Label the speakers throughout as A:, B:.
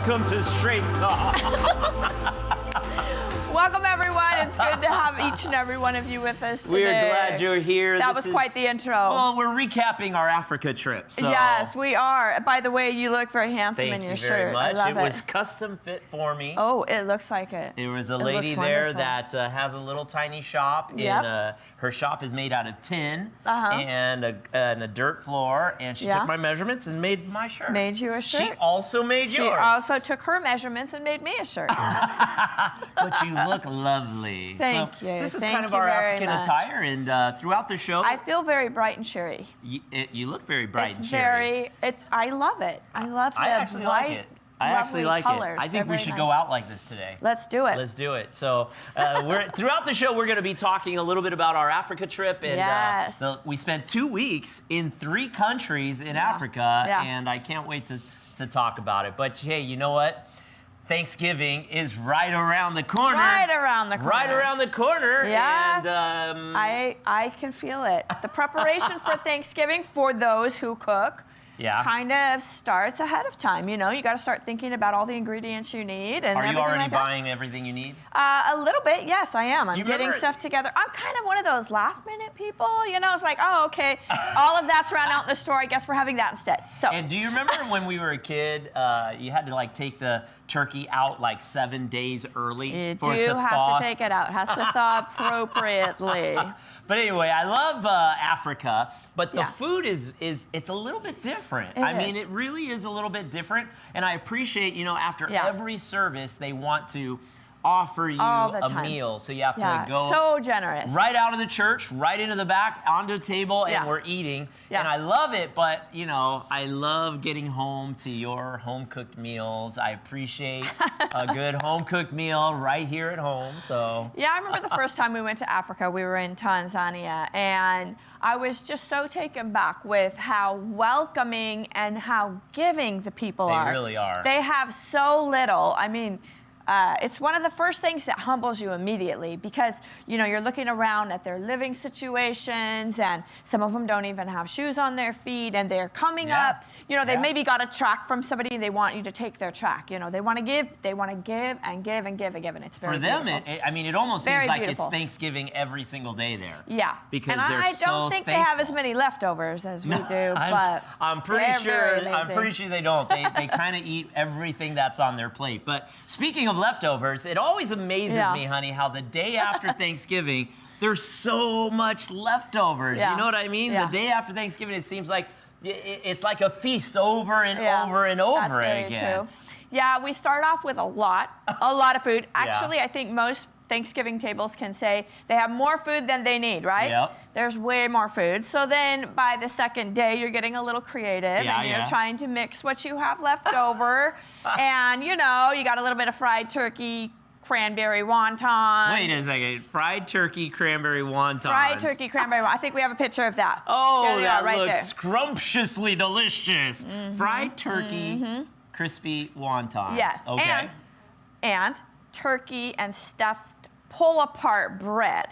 A: Welcome to Straight Talk.
B: Welcome, everyone. It's good to have each and every one of you with us today.
A: We're glad you're here.
B: That was quite the intro.
A: Well, we're recapping our Africa trip. So.
B: Yes, we are. By the way, you look very handsome in your shirt.
A: Thank you very much.
B: I love
A: it was custom fit for me.
B: Oh, it looks like it.
A: There was a lady there that has a little tiny shop.
B: Yep.
A: Her shop is made out of tin and a dirt floor, and she took my measurements and made my shirt.
B: Made you a shirt?
A: She also made yours.
B: She also took her measurements and made me a shirt.
A: But you look lovely.
B: Thank you.
A: This is
B: Thank
A: kind of
B: you
A: our
B: very
A: African
B: much.
A: attire, and throughout the show,
B: I feel very bright and cheery.
A: You look very bright and cheery.
B: I love it. I love the
A: actually
B: bright,
A: like it. I actually like
B: colors.
A: it. I think we should go out like this today.
B: Let's do it.
A: Let's do it. So throughout the show, we're going to be talking a little bit about our Africa trip. And we spent 2 weeks in 3 countries in Africa, and I can't wait to talk about it. But hey, you know what? Thanksgiving is right around the corner.
B: Right around the corner.
A: Right around the corner.
B: Yeah.
A: And
B: I can feel it. The preparation for Thanksgiving for those who cook kind of starts ahead of time. You know, you got to start thinking about all the ingredients you need. And
A: are you already
B: like
A: buying everything you need?
B: A little bit, yes, I am. I'm getting stuff together. I'm kind of one of those last-minute people. You know, it's like, oh, okay, all of that's around out in the store. I guess we're having that instead. So.
A: And do you remember when we were a kid, you had to like take the turkey out like 7 days early for it to thaw? You do have to
B: take it out. It has to thaw appropriately.
A: But anyway, I love Africa, but the food is it's a little bit different. I mean, it really is a little bit different, and I appreciate, you know, after every service, they want to offer you a meal, so you have to go
B: so generous
A: right out of the church, right into the back, onto the table, and we're eating. And I love it, but you know, I love getting home to your home-cooked meals. I appreciate a good home-cooked meal right here at home. So
B: I remember the first time we went to Africa, we were in Tanzania, and I was just so taken back with how welcoming and how giving the people are.
A: They really are.
B: They have so little. I mean, it's one of the first things that humbles you immediately because, you know, you're looking around at their living situations and some of them don't even have shoes on their feet and they're coming up. You know, they maybe got a track from somebody and they want you to take their track. You know, they want to give and give and give and give and give, and it's very beautiful.
A: For them, I mean, it almost seems like it's Thanksgiving every single day there.
B: Yeah.
A: Because
B: and
A: they're
B: I don't think
A: thankful.
B: they have as many leftovers as we do, but
A: I'm pretty sure they don't. They kind of eat everything that's on their plate. But speaking of leftovers, it always amazes me, honey, how the day after Thanksgiving, there's so much leftovers. You know what I mean? The day after Thanksgiving, it seems like it's like a feast over and over and over
B: That's very
A: again.
B: True. Yeah, we start off with a lot of food. Actually, I think most Thanksgiving tables can say they have more food than they need, right?
A: Yep.
B: There's way more food. So then by the second day, you're getting a little creative and you're trying to mix what you have left over. And, you know, you got a little bit of fried turkey, cranberry wonton.
A: Wait a second. Fried turkey, cranberry wontons.
B: Fried turkey, cranberry wonton. I think we have a picture of that.
A: Oh, that looks scrumptiously delicious. Fried turkey, crispy wontons.
B: Yes.
A: Okay.
B: And turkey and stuffed pull-apart bread,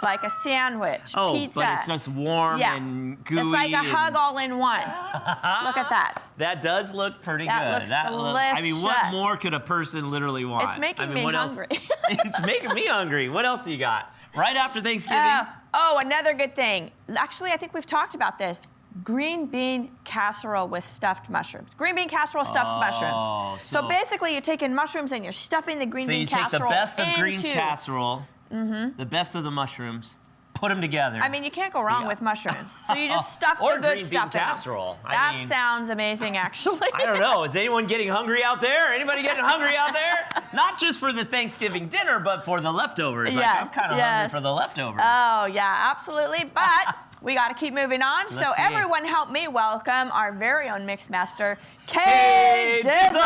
B: like a sandwich, pizza.
A: But it's just warm and gooey.
B: It's like a hug all in one. Look at that.
A: That does look pretty good.
B: Looks delicious.
A: I mean, what more could a person literally want?
B: It's making me hungry.
A: It's making me hungry. What else do you got? Right after Thanksgiving?
B: Another good thing. Actually, I think we've talked about this. Green bean casserole with stuffed mushrooms. Green bean casserole, stuffed mushrooms. So basically, you're taking mushrooms and you're stuffing the green bean casserole
A: So you take the best of green casserole, the best of the mushrooms, put them together.
B: I mean, you can't go wrong with mushrooms. So you just stuff the good stuff in.
A: Or green bean casserole.
B: That sounds amazing, actually.
A: I don't know. Is anyone getting hungry out there? Anybody getting hungry out there? Not just for the Thanksgiving dinner, but for the leftovers. Like, I'm kind of hungry for the leftovers.
B: Oh, yeah, absolutely. But we got to keep moving on. So everyone help me welcome our very own mix master, Kay Dizzle.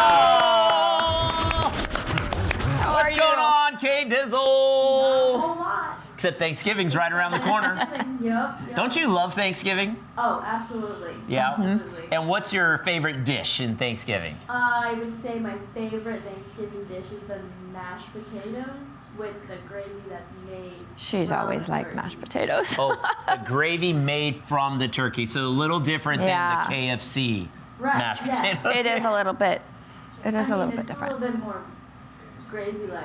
A: What's going on, Kay Dizzle?
C: Not a whole lot.
A: Except Thanksgiving's right around the corner.
C: Yep.
A: Don't you love Thanksgiving?
C: Oh, absolutely.
A: Yeah.
C: Absolutely.
A: And what's your favorite dish in Thanksgiving?
C: I would say my favorite Thanksgiving dish is the mashed potatoes with the gravy that's made.
B: She's always liked mashed potatoes.
A: Oh, the gravy made from the turkey, so a little different than the KFC mashed potatoes.
B: It is a little bit. It is a little bit
C: It's
B: different.
C: a little bit more gravy-like.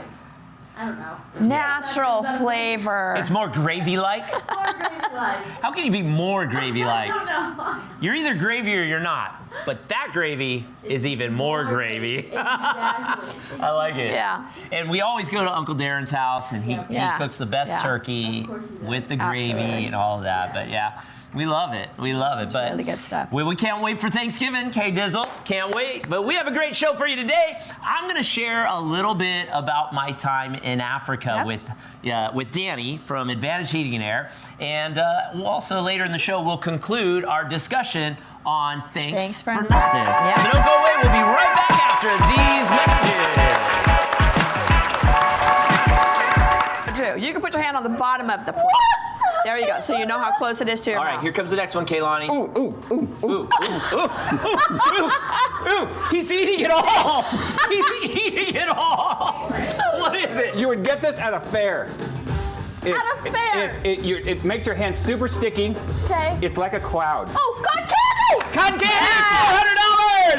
C: I don't know.
B: Natural flavor.
A: It's more gravy-like?
C: It's more gravy-like.
A: How can you be more
C: I
A: gravy-like?
C: don't know.
A: You're either gravy or you're not. But that gravy is even more gravy.
C: Exactly.
A: I like it.
B: Yeah.
A: And we always go to Uncle Darren's house, and he
B: Yeah.
A: cooks the best
B: Yeah.
A: turkey
C: Of course he does.
A: with the gravy
B: Absolutely.
A: and all of that. But yeah, we love it. We love it. But
B: really good stuff.
A: We can't wait for Thanksgiving, K-Dizzle. Can't wait. But we have a great show for you today. I'm going to share a little bit about my time in Africa with Danny from Advantage Heating and Air. And we'll also later in the show, we'll conclude our discussion on Thanks for Nothing.
B: Yeah.
A: So don't go away. We'll be right back after these messages.
B: Drew, you can put your hand on the bottom of the plate. There you go. So you know how close it is to your
A: All right,
B: mouth.
A: here comes the next one, Kaylani. Ooh, he's eating it all. He's eating it all. What is it?
D: You would get this at a fair.
B: At a fair?
D: It makes your hands super sticky.
B: Okay.
D: It's like a cloud.
B: Oh, cotton candy!
A: Cotton candy,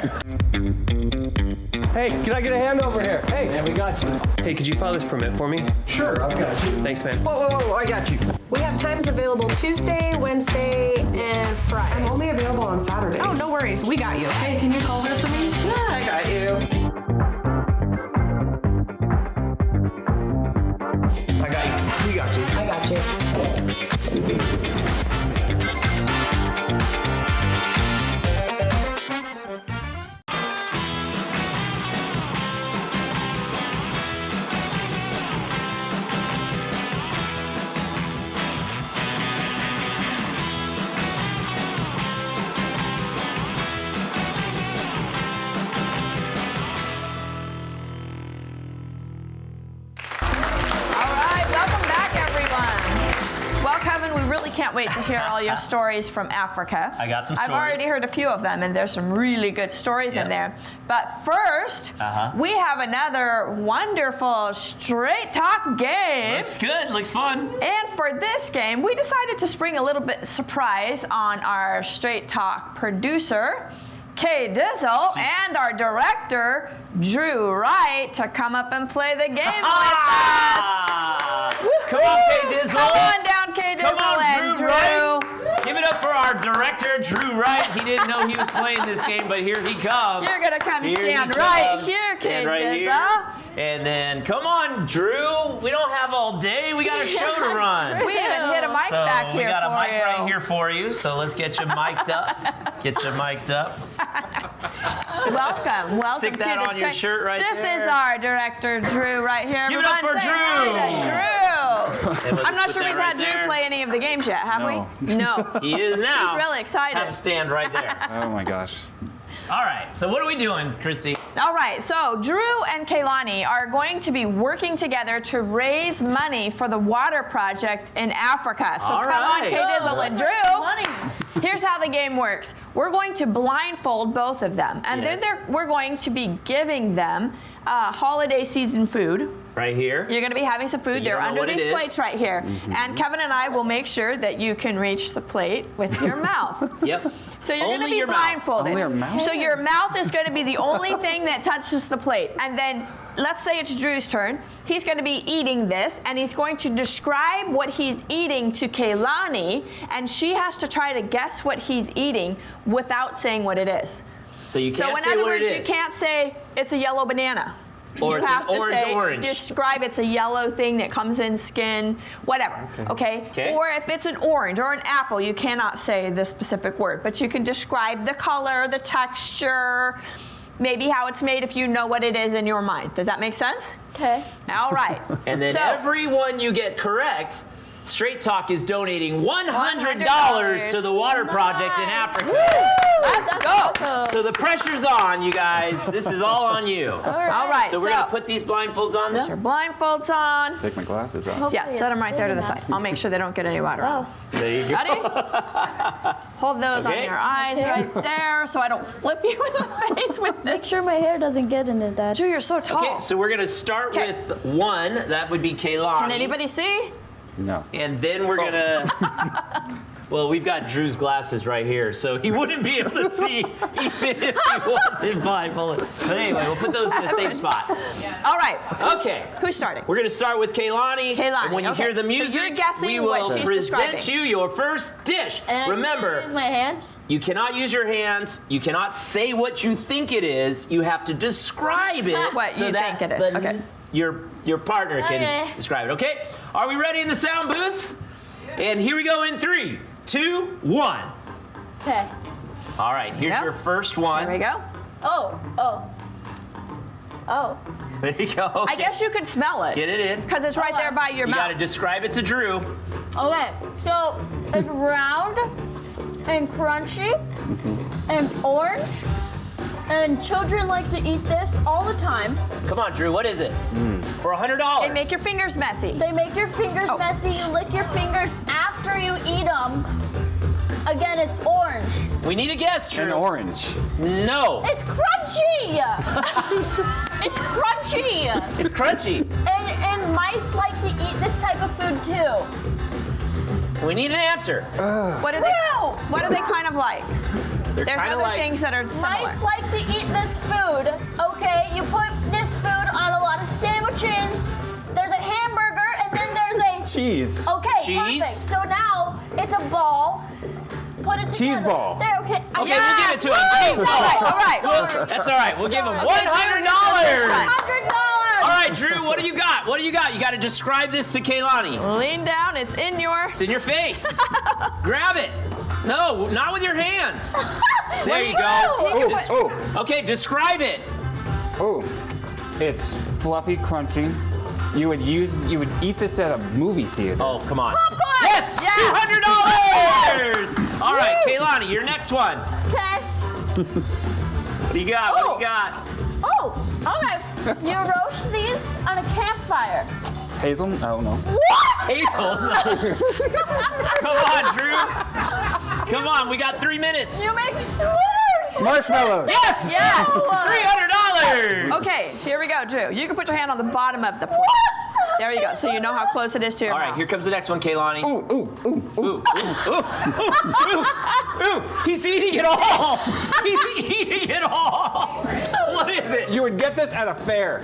A: $400.
E: Hey, can I get a hand over here? Hey, man, we got you.
F: Hey, could you file this permit for me?
E: Sure, I've got you.
F: Thanks, man.
E: Whoa, I got you.
G: We have times available Tuesday, Wednesday, and Friday.
H: I'm only available on Saturdays.
G: Oh, no worries. We got you.
H: Hey, can you call her for me?
G: Yeah, I got you.
F: I got you. We got you.
G: I got you.
B: Can't wait to hear all your stories from Africa.
A: I got some
B: I've
A: stories.
B: already heard a few of them, and there's some really good stories in there. But first, we have another wonderful straight talk game.
A: Looks good. Looks fun.
B: And for this game, we decided to spring a little bit surprise on our straight talk producer, K-Dizzle, and our director, Drew Wright, to come up and play the game with us.
A: Come on, K-Dizzle.
B: Come on down, K-Dizzle.
A: Come on,
B: and
A: Drew Wright. Give it up for our director, Drew Wright. He didn't know he was playing this game, but here he comes.
B: You're going to come
A: Here he
B: stand right
A: comes.
B: here,
A: Stand right
B: K-Dizzle.
A: here. And then, come on, Drew. We don't have all day. We got a show to run.
B: We even hit a mic
A: So
B: back here
A: we got a
B: for
A: mic
B: you.
A: right here for you. So let's get you mic'd up. Get you mic'd up.
B: Welcome
A: Stick
B: to
A: that
B: the
A: on your shirt right
B: This
A: there.
B: is our director, Drew, right here.
A: Give it up
B: Everyone
A: for
B: say
A: Drew.
B: hi to Drew.
A: And we'll
B: I'm not
A: just
B: sure
A: put
B: we've
A: that
B: had
A: right
B: Drew
A: there.
B: play any of the games yet, have
D: No.
B: we? No.
A: He is now.
B: He's really excited.
A: Have him stand right there.
D: Oh my gosh.
A: All right. So what are we doing, Kristie?
B: All right, so Drew and Kaylani are going to be working together to raise money for the water project in Africa. So
A: All
B: come on,
A: right.
B: K-Dizzle and Drew. Here's how the game works. We're going to blindfold both of them, and
A: Yes.
B: then we're going to be giving them holiday season food.
A: Right here.
B: You're going to be having some food.
A: You
B: They're
A: don't know
B: under
A: what it
B: these
A: is.
B: plates right here. And Kevin and I will make sure that you can reach the plate with your mouth.
A: Yep.
B: So you're going to
A: Only
B: be
A: your mouth.
B: blindfolded.
D: Only our mouth?
B: So your mouth is going to be the only thing that touches the plate. And then let's say it's Drew's turn. He's going to be eating this, and he's going to describe what he's eating to Kaylani, and she has to try to guess what he's eating without saying what it is.
A: So you can't
B: So in
A: say
B: other
A: what
B: words,
A: it
B: you
A: is.
B: can't say it's a yellow banana.
A: Or
B: You
A: it's
B: have
A: an
B: to
A: orange
B: say,
A: orange.
B: describe it's a yellow thing that comes in skin, whatever, okay?
A: Okay.
B: Or if it's an orange or an apple, you cannot say the specific word, but you can describe the color, the texture, maybe how it's made if you know what it is in your mind. Does that make sense?
C: Okay.
B: All right.
A: And then
B: So-
A: every one you get correct, Straight Talk is donating $100 to the water project in Africa.
B: Let's go.
A: So the pressure's on, you guys. This is all on you.
B: All right,
A: So we're going to put these blindfolds on
B: your
A: them.
B: blindfolds on.
D: Take my glasses off.
B: Yeah, set them right there to the side. I'll make sure they don't get any water on them.
A: There you go.
B: Ready? Hold those on
A: Okay.
B: your eyes right there so I don't flip you in the face with this.
C: Make sure my hair doesn't get into that.
B: Drew, you're so tall.
A: Okay, so we're going to start
B: Okay.
A: with one. That would be Kaylani.
B: Can anybody see?
D: No.
A: And then we're going to Well, we've got Drew's glasses right here, so he wouldn't be able to see even if he wasn't blindfolded. But anyway, we'll put those in a safe spot.
B: All right.
A: Okay.
B: Who's starting?
A: We're going to start with Kaylani.
B: Kaylani,
A: And when you
B: okay.
A: hear the
B: So
A: music,
B: you're guessing
A: we
B: what
A: will
B: she's
A: present
B: describing.
A: you your first dish.
C: And
A: Remember,
C: use my hands.
A: you cannot use your hands. You cannot say what you think it is. You have to describe it.
B: What
A: so
B: you
A: that
B: think it is.
A: the-
B: Okay.
A: Your partner can
C: Okay.
A: describe it. Okay? Are we ready in the sound booth? And here we go in 3, 2, 1.
C: Okay.
A: All right, here's
B: Yep.
A: your first one.
B: There we go.
C: Oh.
A: There you go.
B: I guess you could smell it.
A: Get it in.
B: Because it's right there by your
A: You
B: mouth.
A: got to describe it to Drew.
C: Okay. So it's round and crunchy and orange. And children like to eat this all the time.
A: Come on, Drew, what is it? For $100.
B: And make your fingers messy.
C: They make your fingers
B: Oh.
C: messy. You lick your fingers after you eat them. Again, it's orange.
A: We need a guess, Drew.
D: An orange.
A: No.
C: It's crunchy. It's crunchy.
A: It's crunchy.
C: And mice like to eat this type of food too.
A: We need an answer.
B: What are they kind of like?
A: They're
B: There's
A: kind of
B: other
A: like
B: things that are similar.
C: Mice like to eat this food. Okay, you put this food on a lot of sandwiches. There's a hamburger and then there's a
D: Cheese.
C: Okay,
A: Cheese?
C: perfect. So now it's a ball. Put it together.
D: Cheese ball.
C: There, okay.
A: Okay, we'll give it to him. Cheese
B: All
A: ball.
B: right, all right.
A: That's all right. We'll give him $100.
B: Okay,
A: All right, Drew, what do you got? What do you got? You got to describe this to Kaylani.
B: Lean down. It's in your.
A: It's in your face. Grab it. No, not with your hands. There you go. Okay, describe it.
D: Oh, it's fluffy, crunchy. You would eat this at a movie theater.
A: Oh, come on.
C: Popcorn.
A: Yes,
B: Yes.
A: $200. All right, Kaylani, your next one.
C: Okay.
A: What do you got? What do you got?
C: Oh, okay. You roast these on a campfire.
D: Hazel? Oh, no.
A: Hazelnuts. Come on, Drew. Come on, we got 3 minutes.
C: You make s'mores.
D: Marshmallows.
A: Yes!
B: Yeah.
A: $300.
B: Okay, here we go, Drew. You can put your hand on the bottom of the plate. There you go. So you know how close it is to your
A: All right,
B: mouth.
A: here comes the next one, Kaylani.
D: Ooh, ooh, ooh, ooh.
A: Ooh, he's eating it all. He's eating it all. What is it?
D: You would get this at a fair.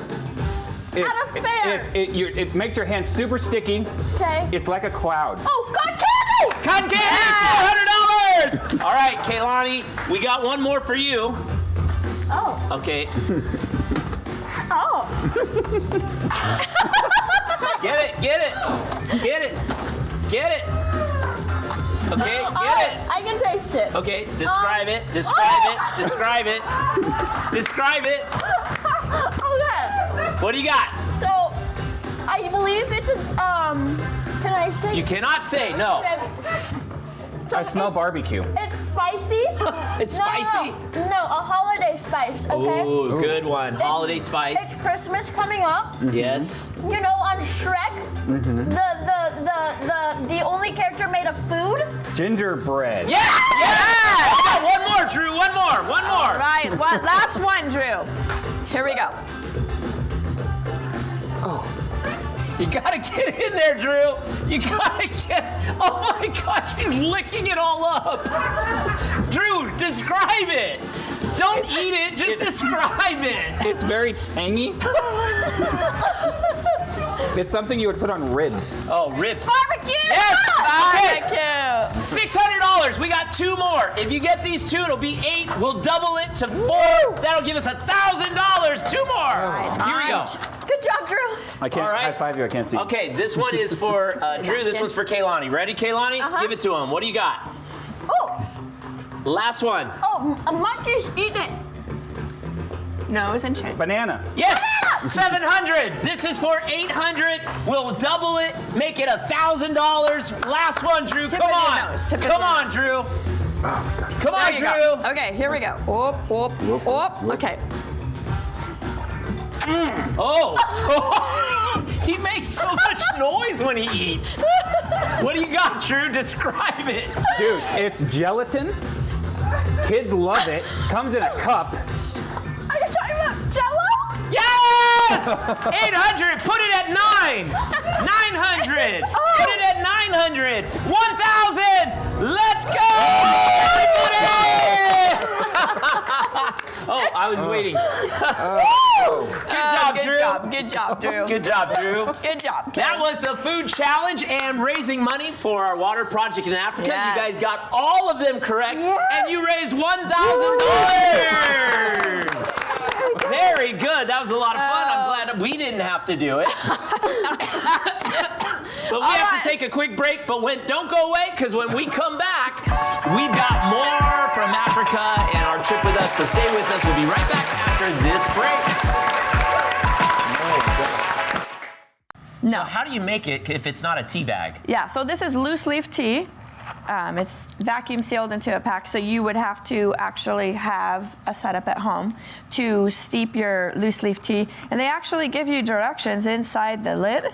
C: At a fair.
D: It makes your hands super sticky.
C: Okay.
D: It's like a cloud.
C: Oh, cotton candy.
A: Cotton candy, $400. All right, Kaylani, we got one more for you.
C: Oh.
A: Okay.
C: Oh.
A: Get it. Okay,
C: All
A: get
C: right,
A: it.
C: I can taste it.
A: Okay, describe it.
C: Oh.
A: Describe it.
C: Okay.
A: What do you got?
C: So, I believe it's a, can I say?
A: You cannot say no.
C: So
D: I smell barbecue.
C: It's spicy.
A: It's spicy?
C: No, a holiday spice, okay?
A: Ooh, good one. Holiday
C: It's
A: spice.
C: Christmas coming up.
A: Yes.
C: You know, on Shrek, the only character made of food.
D: Gingerbread.
A: Yes! Yeah! One more, Drew. One more.
B: All right, last one, Drew. Here we go.
A: You gotta get in there, Drew. You gotta get. Oh my gosh, he's licking it all up. Drew, describe it. Don't eat it, just describe it.
D: It's very tangy. It's something you would put on ribs.
A: Oh, ribs.
C: Barbecue!
A: Yes! Okay.
B: Barbecue.
A: $600. We got 2 more. If you get these 2, it'll be 8. We'll double it to 4. That'll give us $1,000. 2 more. Here we go.
C: Good job, Drew.
D: I can't
A: All right.
D: high five you. I can't see.
A: Okay, this one is for Drew. This one's for Kaylani. Ready, Kaylani? Give it to him. What do you got?
C: Oh,
A: Last one.
C: a monkey's eating it.
B: Nose and chin.
D: Banana.
A: Yes! 700. This is for 800. We'll double it, make it $1,000. Last one, Drew.
B: Tip
A: Come
B: of your
A: on.
B: nose, tip of
A: Come
B: your
A: on, Drew. Come on,
B: There you
A: Drew.
B: go. Okay, here we go. Whoop, whoop, whoop. Okay.
A: Oh. He makes so much noise when he eats. What do you got, Drew? Describe it.
D: Dude, it's gelatin. Kids love it. Comes in a cup.
C: Are you talking about Jell-O?
A: Yes! 800. Put it at 9. 900. Put it at 900. 1,000. Let's waiting.
B: Good job, Drew.
A: Good job, Drew.
B: Good job.
A: That was the food challenge and raising money for our water project in Africa.
B: Yes.
A: You guys got all of them correct, and you raised $1,000. Very good. That was a lot of fun. I'm glad we didn't have to do it. But we have to take a quick break. But don't go away, because when we come back, we've got more from Africa and our trip with us. So stay with us. We'll be right back after this break.
B: No.
A: So how do you make it if it's not a tea bag?
B: Yeah, so this is loose leaf tea. It's vacuum sealed into a pack, so you would have to actually have a setup at home to steep your loose leaf tea. And they actually give you directions inside the lid,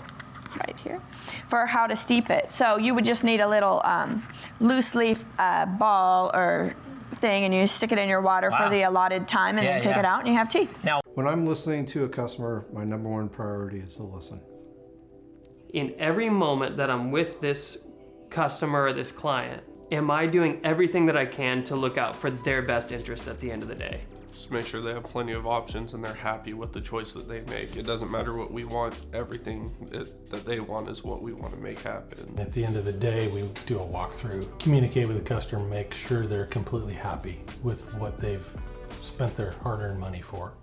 B: right here, for how to steep it. So you would just need a little loose leaf ball or thing, and you stick it in your water for the allotted time, and then take it out, and you have tea.
A: Now,
I: when I'm listening to a customer, my number one priority is to listen.
F: In every moment that I'm with this customer or this client, am I doing everything that I can to look out for their best interest at the end of the day?
J: Just make sure they have plenty of options and they're happy with the choice that they make. It doesn't matter what we want, everything that they want is what we want to make happen.
K: At the end of the day, we do a walkthrough, communicate with the customer, make sure they're completely happy with what they've spent their hard-earned money for.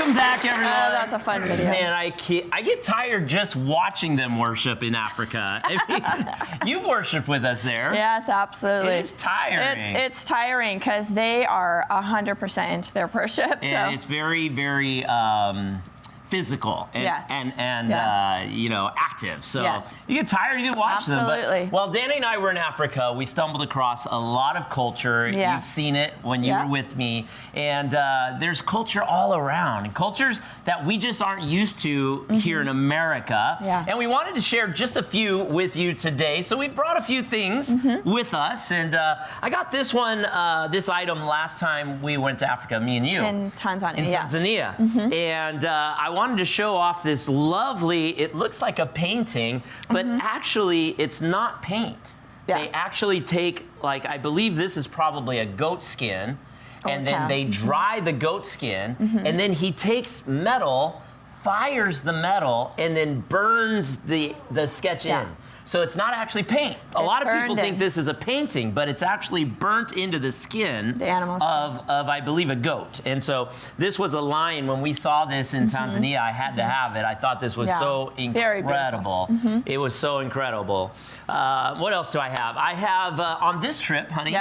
A: welcome back, everyone.
B: That's a fun video.
A: Man, I get tired just watching them worship in Africa. I mean, you've worshiped with us there.
B: Yes, absolutely.
A: It is tiring.
B: It's tiring because they are 100% into their worship.
A: And it's very, very physical and active. So you get tired, you watch them. But while Danny and I were in Africa, we stumbled across a lot of culture.
B: Yeah.
A: You've seen it when you were with me. And there's culture all around. And cultures that we just aren't used to here in America.
B: Yeah.
A: And we wanted to share just a few with you today. So we brought a few things with us. And I got this one, this item last time we went to Africa, me and you.
B: In Tanzania.
A: In Tanzania. And I wanted to show off this lovely, it looks like a painting, but actually it's not paint. They actually take, like, I believe this is probably a goat skin, and then they dry the goat skin, and then he takes metal, fires the metal, and then burns the sketch in. So it's not actually paint. A lot of people think this is a painting, but it's actually burnt into the skin of I believe, a goat. And so this was a lion. When we saw this in Tanzania, I had to have it. I thought this was so incredible. It was so incredible. What else do I have? I have, on this trip, honey,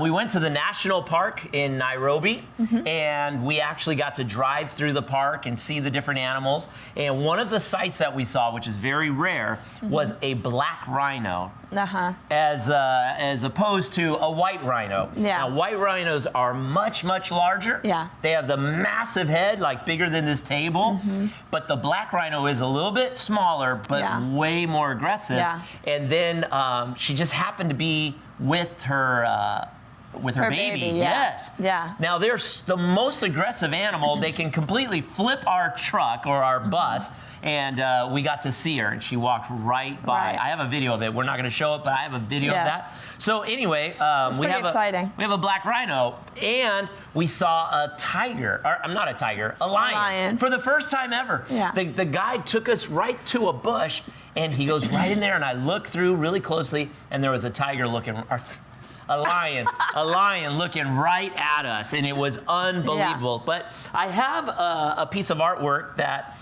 A: we went to the national park in Nairobi, and we actually got to drive through the park and see the different animals. And one of the sights that we saw, which is very rare, was a black rhino, as opposed to a white rhino. Now, white rhinos are much, much larger. They have the massive head, like bigger than this table. But the black rhino is a little bit smaller, but way more aggressive. And then she just happened to be with her baby. Yes. Now, they're the most aggressive animal. They can completely flip our truck or our bus, and we got to see her, and she walked right by. I have a video of it. We're not going to show it, but I have a video of that. So anyway, we have a black rhino, and we saw a tiger, or not a tiger, a lion. For the first time ever. The guide took us right to a bush, and he goes right in there, and I looked through really closely, and there was a tiger looking. A lion looking right at us, and it was unbelievable. But I have a piece of artwork that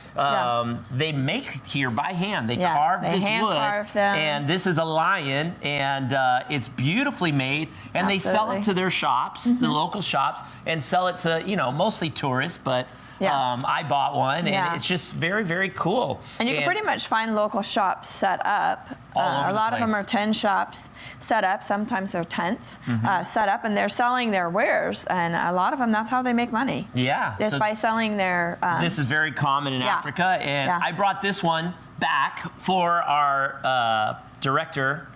A: they make here by hand. They carve this wood, and this is a lion, and it's beautifully made. And they sell it to their shops, the local shops, and sell it to mostly tourists, but
B: Yeah.
A: I bought one,
B: Yeah.
A: and it's just very, very cool.
B: And you can pretty much find local shops set up.
A: All over
B: a lot
A: the
B: of them
A: place.
B: are tent shops set up. Sometimes they're tents
A: Mm-hmm.
B: set up, and they're selling their wares. And a lot of them, that's how they make money.
A: Yeah.
B: Just
A: so
B: by selling their.
A: this is very common in
B: yeah.
A: Africa, and
B: Yeah.
A: I brought this one back for our director,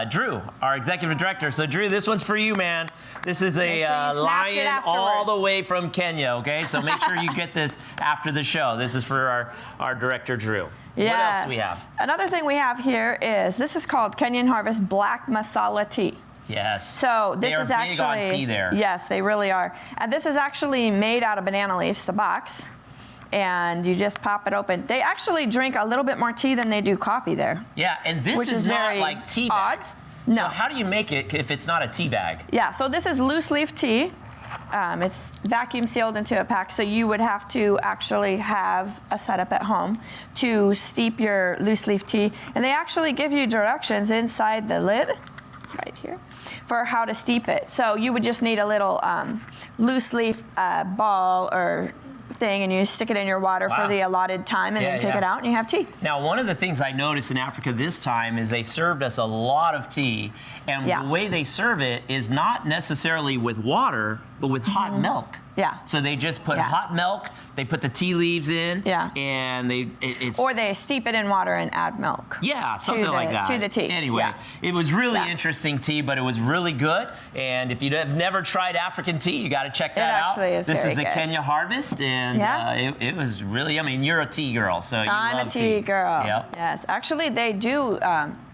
A: Drew, our executive director. So, Drew, this one's for you, man. This is
B: Make
A: a
B: sure you snatch it
A: lion all
B: afterwards.
A: the way from Kenya, okay? So make sure you get this after the show. This is for our director, Drew.
B: Yes.
A: What else do we have?
B: Another thing we have here is this is called Kenyan Harvest Black Masala Tea.
A: Yes.
B: So this
A: they are
B: is
A: big
B: actually
A: on tea there.
B: Yes, they really are. And this is actually made out of banana leaves, the box. And you just pop it open. They actually drink a little bit more tea than they do coffee there.
A: Yeah, and this
B: Which
A: is
B: is
A: not
B: very
A: like tea
B: odd.
A: bags.
B: No.
A: So how do you make it if it's not a tea bag?
B: Yeah, so this is loose leaf tea. It's vacuum sealed into a pack, so you would have to actually have a setup at home to steep your loose leaf tea. And they actually give you directions inside the lid, right here, for how to steep it. So you would just need a little loose leaf ball or thing, and you stick it in your water for the allotted time, and then take it out, and you have tea.
A: Now, one of the things I noticed in Africa this time is they served us a lot of tea, and the way they serve it is not necessarily with water, but with hot milk.
B: Yeah.
A: So they just put hot milk, they put the tea leaves in, and it's...
B: Or they steep it in water and add milk.
A: Yeah, something like that.
B: To the tea.
A: Anyway, it was really interesting tea, but it was really good. And if you have never tried African tea, you got to check that out.
B: It actually is
A: This
B: very
A: is the
B: good.
A: Kenya Harvest, and it was really, I mean, you're a tea girl, so you
B: I'm
A: love
B: a tea girl.
A: Yep.
B: Yes. Actually, they do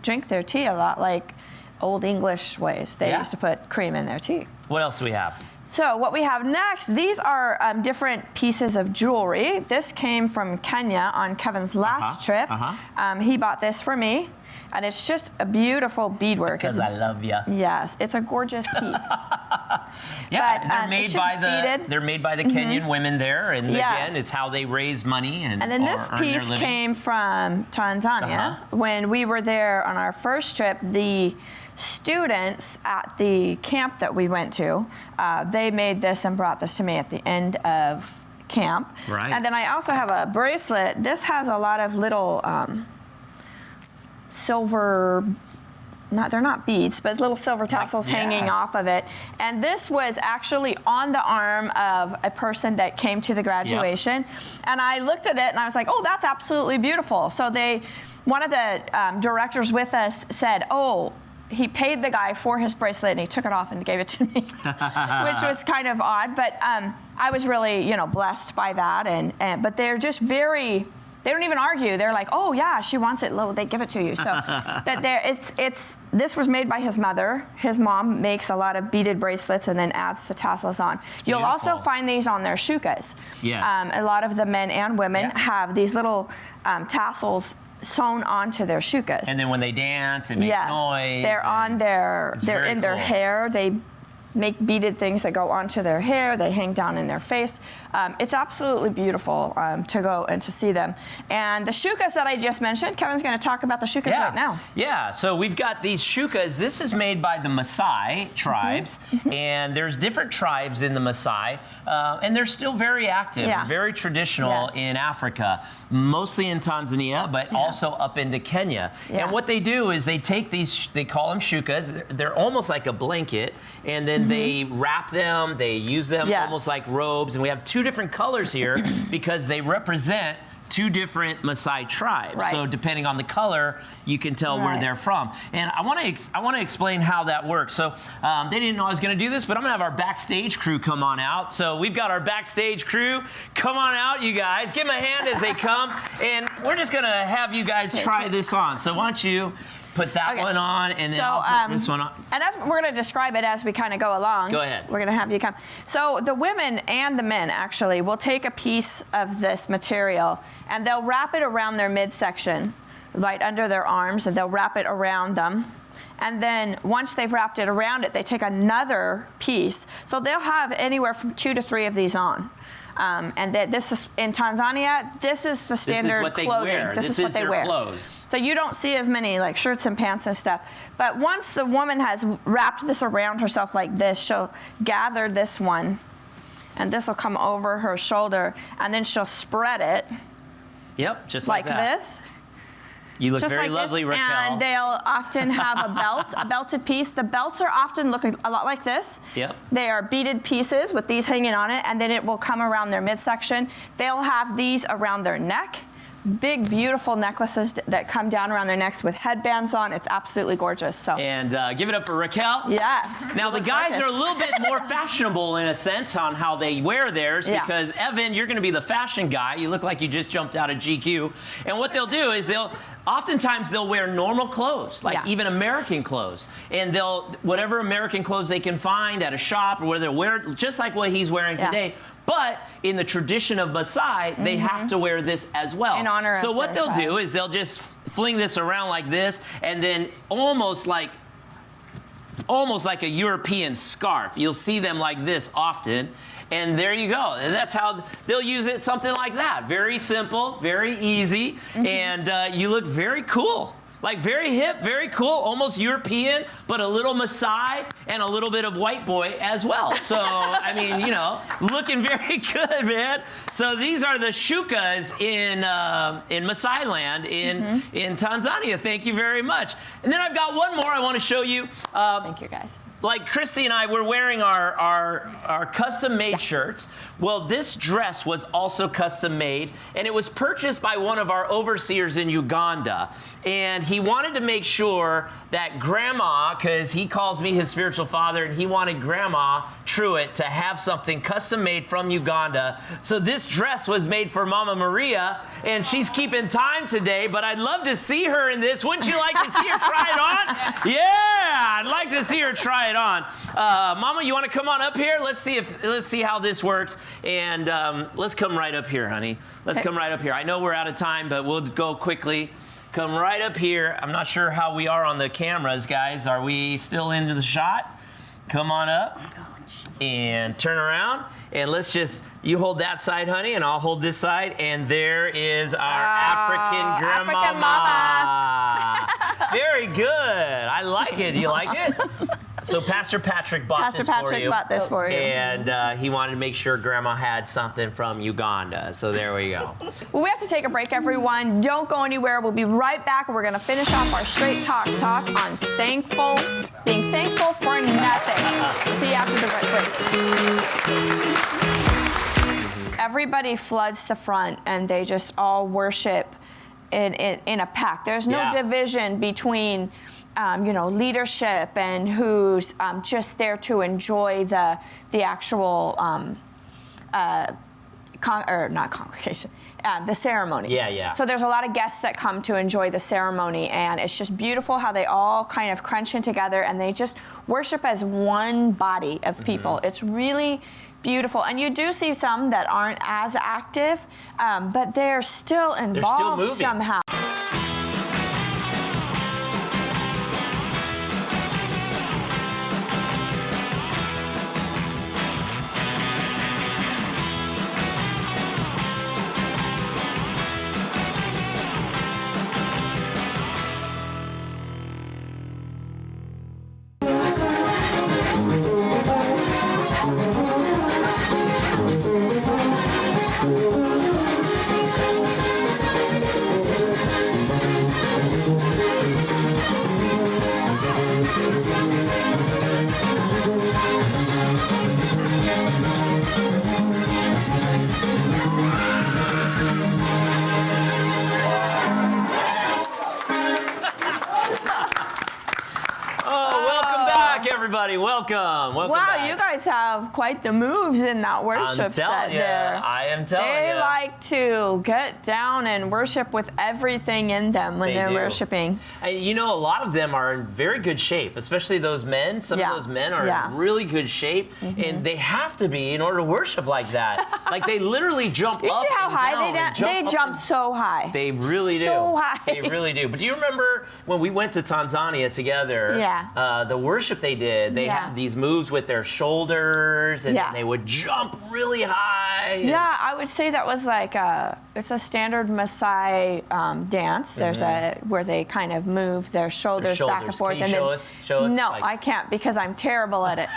B: drink their tea a lot like Old English ways. They used to put cream in their tea.
A: What else do we have?
B: So what we have next, these are different pieces of jewelry. This came from Kenya on Kevin's last trip. He bought this for me, and it's just a beautiful beadwork.
A: Because I love you.
B: Yes, it's a gorgeous piece.
A: Yeah,
B: But,
A: they're made by
B: beaded.
A: they're made by the Kenyan women there, and again, it's how they raise money and
B: then this
A: earn
B: piece
A: their living.
B: came from Tanzania. When we were there on our first trip, the students at the camp that we went to, they made this and brought this to me at the end of camp.
A: Right.
B: And then I also have a bracelet. This has a lot of little silver, they're not beads, but little silver tassels hanging off of it. And this was actually on the arm of a person that came to the graduation. And I looked at it and I was like, oh, that's absolutely beautiful. So one of the directors with us said, oh, he paid the guy for his bracelet and he took it off and gave it to me, which was kind of odd. But I was really, blessed by that. But they're just they don't even argue. They're like, oh yeah, she wants it. They give it to you. So this was made by his mother. His mom makes a lot of beaded bracelets and then adds the tassels on. You'll also find these on their shukas.
A: Yes.
B: A lot of the men and women have these little tassels sewn onto their shukas.
A: And then when they dance, it makes noise.
B: They're on they're in their hair. They make beaded things that go onto their hair. They hang down in their face. It's absolutely beautiful to go and to see them. And the shukas that I just mentioned, Kevin's going to talk about the shukas right now.
A: Yeah, so we've got these shukas. This is made by the Maasai tribes, and there's different tribes in the Maasai, and they're still very active, very traditional in Africa, mostly in Tanzania, but also up into Kenya. And what they do is they take these, they call them shukas. They're almost like a blanket, and then they wrap them, they use them almost like robes, and we have two different colors here because they represent two different Maasai tribes. So depending on the color, you can tell where they're from. And I want to explain how that works. So they didn't know I was going to do this, but I'm going to have our backstage crew come on out. So we've got our backstage crew. Come on out, you guys. Give them a hand as they come. And we're just going to have you guys try this on. So why don't you put that one on, and then I'll put this one on.
B: And we're going to describe it as we kind of go along.
A: Go ahead.
B: We're going to have you come. So the women and the men actually will take a piece of this material and they'll wrap it around their midsection, right under their arms, and they'll wrap it around them. And then once they've wrapped it around it, they take another piece. So they'll have anywhere from 2 to 3 of these on. And this is in Tanzania. This is the standard clothing. This is what they wear.
A: Clothes.
B: So you don't see as many like shirts and pants and stuff. But once the woman has wrapped this around herself like this, she'll gather this one and this will come over her shoulder, and then she'll spread it.
A: Yep, just like that.
B: This.
A: You look
B: Just
A: very
B: like
A: lovely,
B: this,
A: Raquel.
B: and they'll often have a belt, a belted piece. The belts are often looking a lot like this.
A: Yep.
B: They are beaded pieces with these hanging on it, and then it will come around their midsection. They'll have these around their neck. Big, beautiful necklaces that come down around their necks with headbands on. It's absolutely gorgeous. So.
A: And give it up for Raquel.
B: Yes.
A: Now, the guys are a little bit more fashionable in a sense on how they wear theirs because, Evan, you're going to be the fashion guy. You look like you just jumped out of GQ. And what they'll do is oftentimes they'll wear normal clothes, like even American clothes. And whatever American clothes they can find at a shop or whether they'll wear it, just like what he's wearing today. But in the tradition of Maasai, they have to wear this as well.
B: In honor
A: so
B: of
A: what they'll do is they'll just fling this around like this, and then almost like a European scarf. You'll see them like this often. And there you go. And that's how they'll use it, something like that. Very simple, very easy, and you look very cool. Like very hip, very cool, almost European, but a little Maasai and a little bit of white boy as well. So, I mean, you know, looking very good, man. So these are the shukas in Maasai land in Tanzania. Thank you very much. And then I've got one more I want to show you.
B: Thank you, guys.
A: Like Kristie and I, we're wearing our custom-made shirts. Well, this dress was also custom-made, and it was purchased by one of our overseers in Uganda. And he wanted to make sure that Grandma, because he calls me his spiritual father, and he wanted Grandma Truitt to have something custom-made from Uganda. So this dress was made for Mama Maria, and she's keeping time today, but I'd love to see her in this. Wouldn't you like to see her try it on? Yeah, I'd like to see her try it on. Mama, you want to come on up here? Let's see how this works. And let's come right up here, honey. Let's come right up here. I know we're out of time, but we'll go quickly. Come right up here. I'm not sure how we are on the cameras, guys. Are we still into the shot? Come on up and turn around. And let's you hold that side, honey, and I'll hold this side. And there is our African grandmama. Very good. I like it. You like it? So Pastor Patrick bought this for you. And he wanted to make sure Grandma had something from Uganda. So there we go.
B: Well, we have to take a break, everyone. Don't go anywhere. We'll be right back. We're going to finish off our straight talk on being thankful for nothing. We'll see you after the break. Everybody floods the front, and they just all worship in a pack. There's no division between leadership and who's just there to enjoy the actual not congregation, the ceremony.
A: Yeah.
B: So there's a lot of guests that come to enjoy the ceremony, and it's just beautiful how they all kind of crunch in together and they just worship as one body of people. It's really beautiful. And you do see some that aren't as active, but they're still involved somehow.
A: Everybody, welcome.
B: Wow,
A: back.
B: You guys have quite the moves in that worship set there.
A: I am telling you.
B: They like to get down and worship with everything in them when they're worshiping.
A: You know, a lot of them are in very good shape, especially those men. Some of those men are in really good shape, and they have to be in order to worship like that. Like they literally jump up and down.
B: You see how high they jump so high.
A: They really do.
B: So high.
A: They really do. But do you remember when we went to Tanzania together?
B: Yeah.
A: The worship they did. They had these moves with their shoulders, and then they would jump really high.
B: Yeah, I would say that was like it's a standard Maasai dance. There's where they kind of move their shoulders back and forth.
A: Can you show us?
B: No, I can't because I'm terrible at it.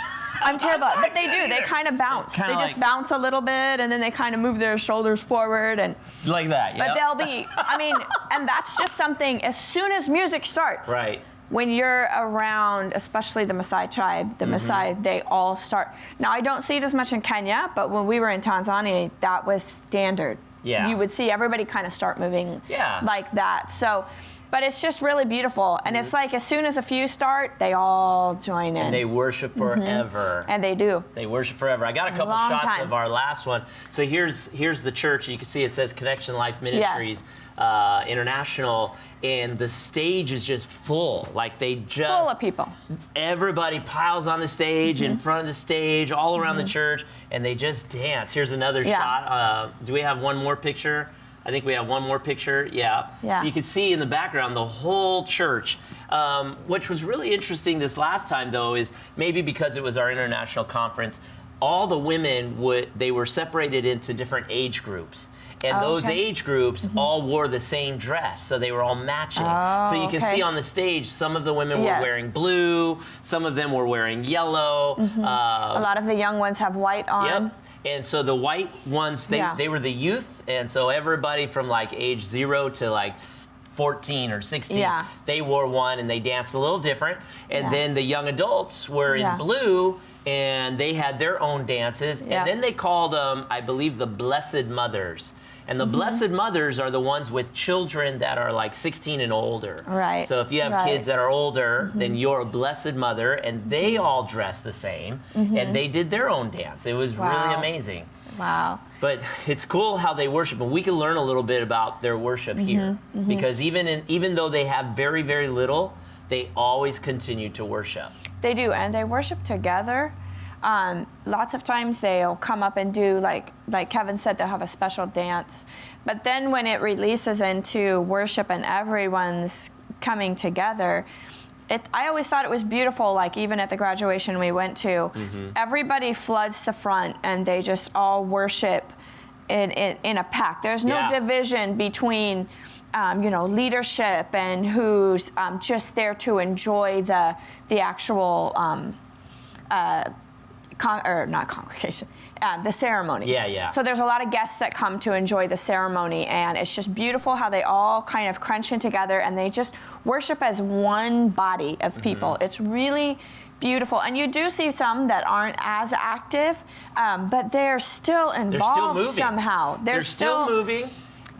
B: I'm terrible. But they do. They kind of bounce. They just bounce a little bit, and then they kind of move their shoulders forward and
A: like that.
B: But they'll be. I mean, and that's just something. As soon as music starts,
A: right.
B: When you're around, especially the Maasai tribe, the Maasai, they all start. Now, I don't see it as much in Kenya, but when we were in Tanzania, that was standard.
A: Yeah.
B: You would see everybody kind of start moving like that. So, but it's just really beautiful. And it's like as soon as a few start, they all join in.
A: And they worship forever.
B: And they do.
A: They worship forever. I got a couple shots of our last one. So here's the church. You can see it says Connection Life Ministries International. And the stage is just full. Like they just
B: full of people.
A: Everybody piles on the stage, in front of the stage, all around the church, and they just dance. Here's another shot. Do we have one more picture? I think we have one more picture. Yeah. So you can see in the background the whole church. Which was really interesting this last time, though, is maybe because it was our international conference, all the women they were separated into different age groups. And those age groups all wore the same dress, so they were all matching. So you can see on the stage, some of the women were wearing blue, some of them were wearing yellow.
B: A lot of the young ones have white on.
A: Yep. And so the white ones, they were the youth, and so everybody from like age 0 to like 14 or 16, they wore one and they danced a little different. And then the young adults were in blue, and they had their own dances. And then they called them, I believe, the Blessed Mothers. And the Blessed Mothers are the ones with children that are like 16 and older.
B: Right.
A: So if you have kids that are older, then you're a Blessed Mother, and they all dress the same, and they did their own dance. It was really amazing.
B: Wow.
A: But it's cool how they worship, and we can learn a little bit about their worship here, because even though they have very, very little, they always continue to worship.
B: They do, and they worship together. Lots of times they'll come up and do, like Kevin said, they'll have a special dance. But then when it releases into worship and everyone's coming together, I always thought it was beautiful, like even at the graduation we went to, everybody floods the front and they just all worship in a pack. There's no division between leadership and who's just there to enjoy the actual not congregation, the ceremony. So there's a lot of guests that come to enjoy the ceremony, and it's just beautiful how they all kind of crunch in together and they just worship as one body of people. It's really beautiful. And you do see some that aren't as active, but they're still involved somehow.
A: They're still moving.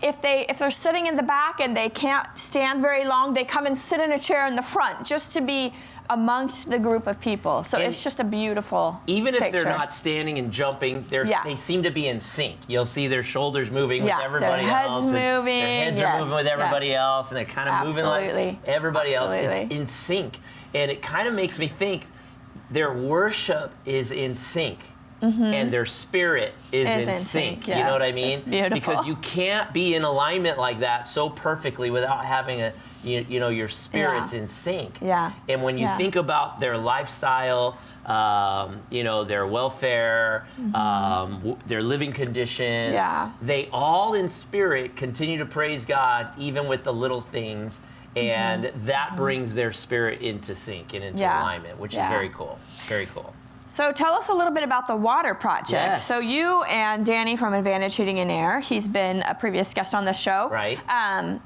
B: If they're sitting in the back and they can't stand very long, they come and sit in a chair in the front just to be amongst the group of people. So it's just a beautiful
A: Even if
B: picture.
A: they're not standing and jumping, they seem to be in sync. You'll see their shoulders moving with everybody else.
B: Their
A: heads are moving with everybody else, and they're kind of moving like everybody else. It's in sync. And it kind of makes me think their worship is in sync. And their spirit is in sync. You know what I mean?
B: It's beautiful.
A: Because you can't be in alignment like that so perfectly without having your spirit's in sync. And when you think about their lifestyle, their welfare, their living conditions, they all in spirit continue to praise God even with the little things. And that brings their spirit into sync and into alignment, which is very cool. Very cool.
B: So tell us a little bit about the water project.
A: Yes.
B: So you and Danny from Advantage Heating and Air, he's been a previous guest on the show.
A: Right.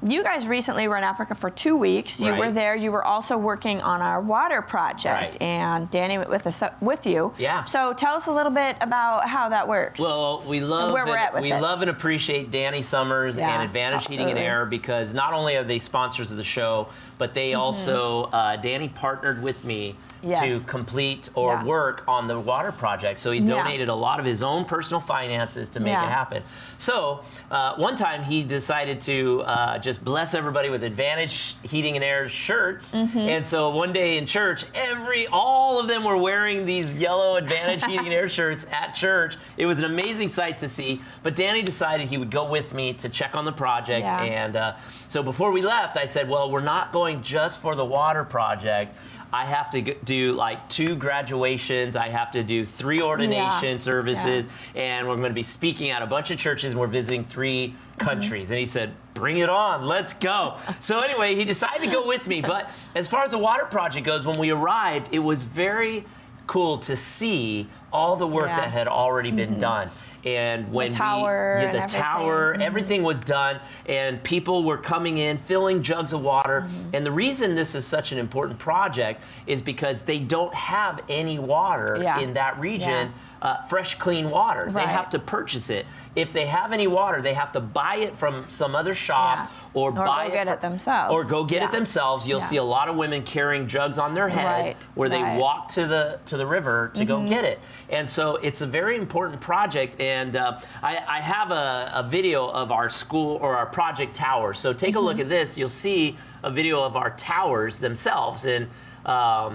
B: You guys recently were in Africa for 2 weeks. You were there. You were also working on our water project. And Danny went with you.
A: Yeah.
B: So tell us a little bit about how that works.
A: Well, we love and appreciate Danny Summers and Advantage Heating and Air, because not only are they sponsors of the show, but they also, Danny partnered with me to complete or work on the water project. So he donated a lot of his own personal finances to make it happen. So one time he decided to just bless everybody with Advantage Heating and Air shirts. And so one day in church, all of them were wearing these yellow Advantage Heating and Air shirts at church. It was an amazing sight to see. But Danny decided he would go with me to check on the project. And so before we left, I said, well, we're not going just for the water project. I have to do like 2 graduations. I have to do 3 ordination services. And we're going to be speaking at a bunch of churches, and we're visiting 3 countries. And he said, bring it on, let's go. So anyway, he decided to go with me. But as far as the water project goes, when we arrived, it was very cool to see all the work that had already been done. And when
B: the tower,
A: the tower, everything was done, and people were coming in, filling jugs of water. And the reason this is such an important project is because they don't have any water in that region, fresh, clean water. They have to purchase it. If they have any water, they have to buy it from some other shop or buy
B: go get it themselves.
A: Or go get it themselves. You'll see a lot of women carrying jugs on their head where they walk to the river to go get it. And so it's a very important project. And I have a video of our school or our project tower. So take a look at this. You'll see a video of our towers themselves. And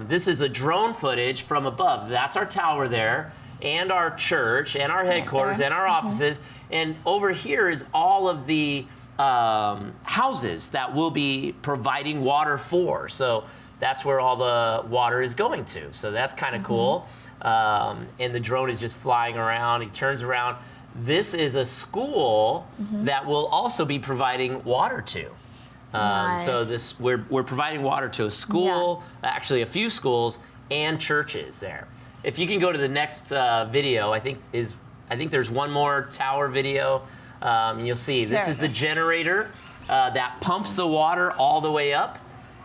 A: this is a drone footage from above. That's our tower there, and our church, and our headquarters, and our offices. And over here is all of the houses that we'll be providing water for. So that's where all the water is going to. So that's kind of cool. And the drone is just flying around. He turns around. This is a school that we'll also be providing water to. So we're providing water to a school, actually a few schools, and churches there. If you can go to the next video, I think there's one more tower video. You'll see this is the generator that pumps the water all the way up,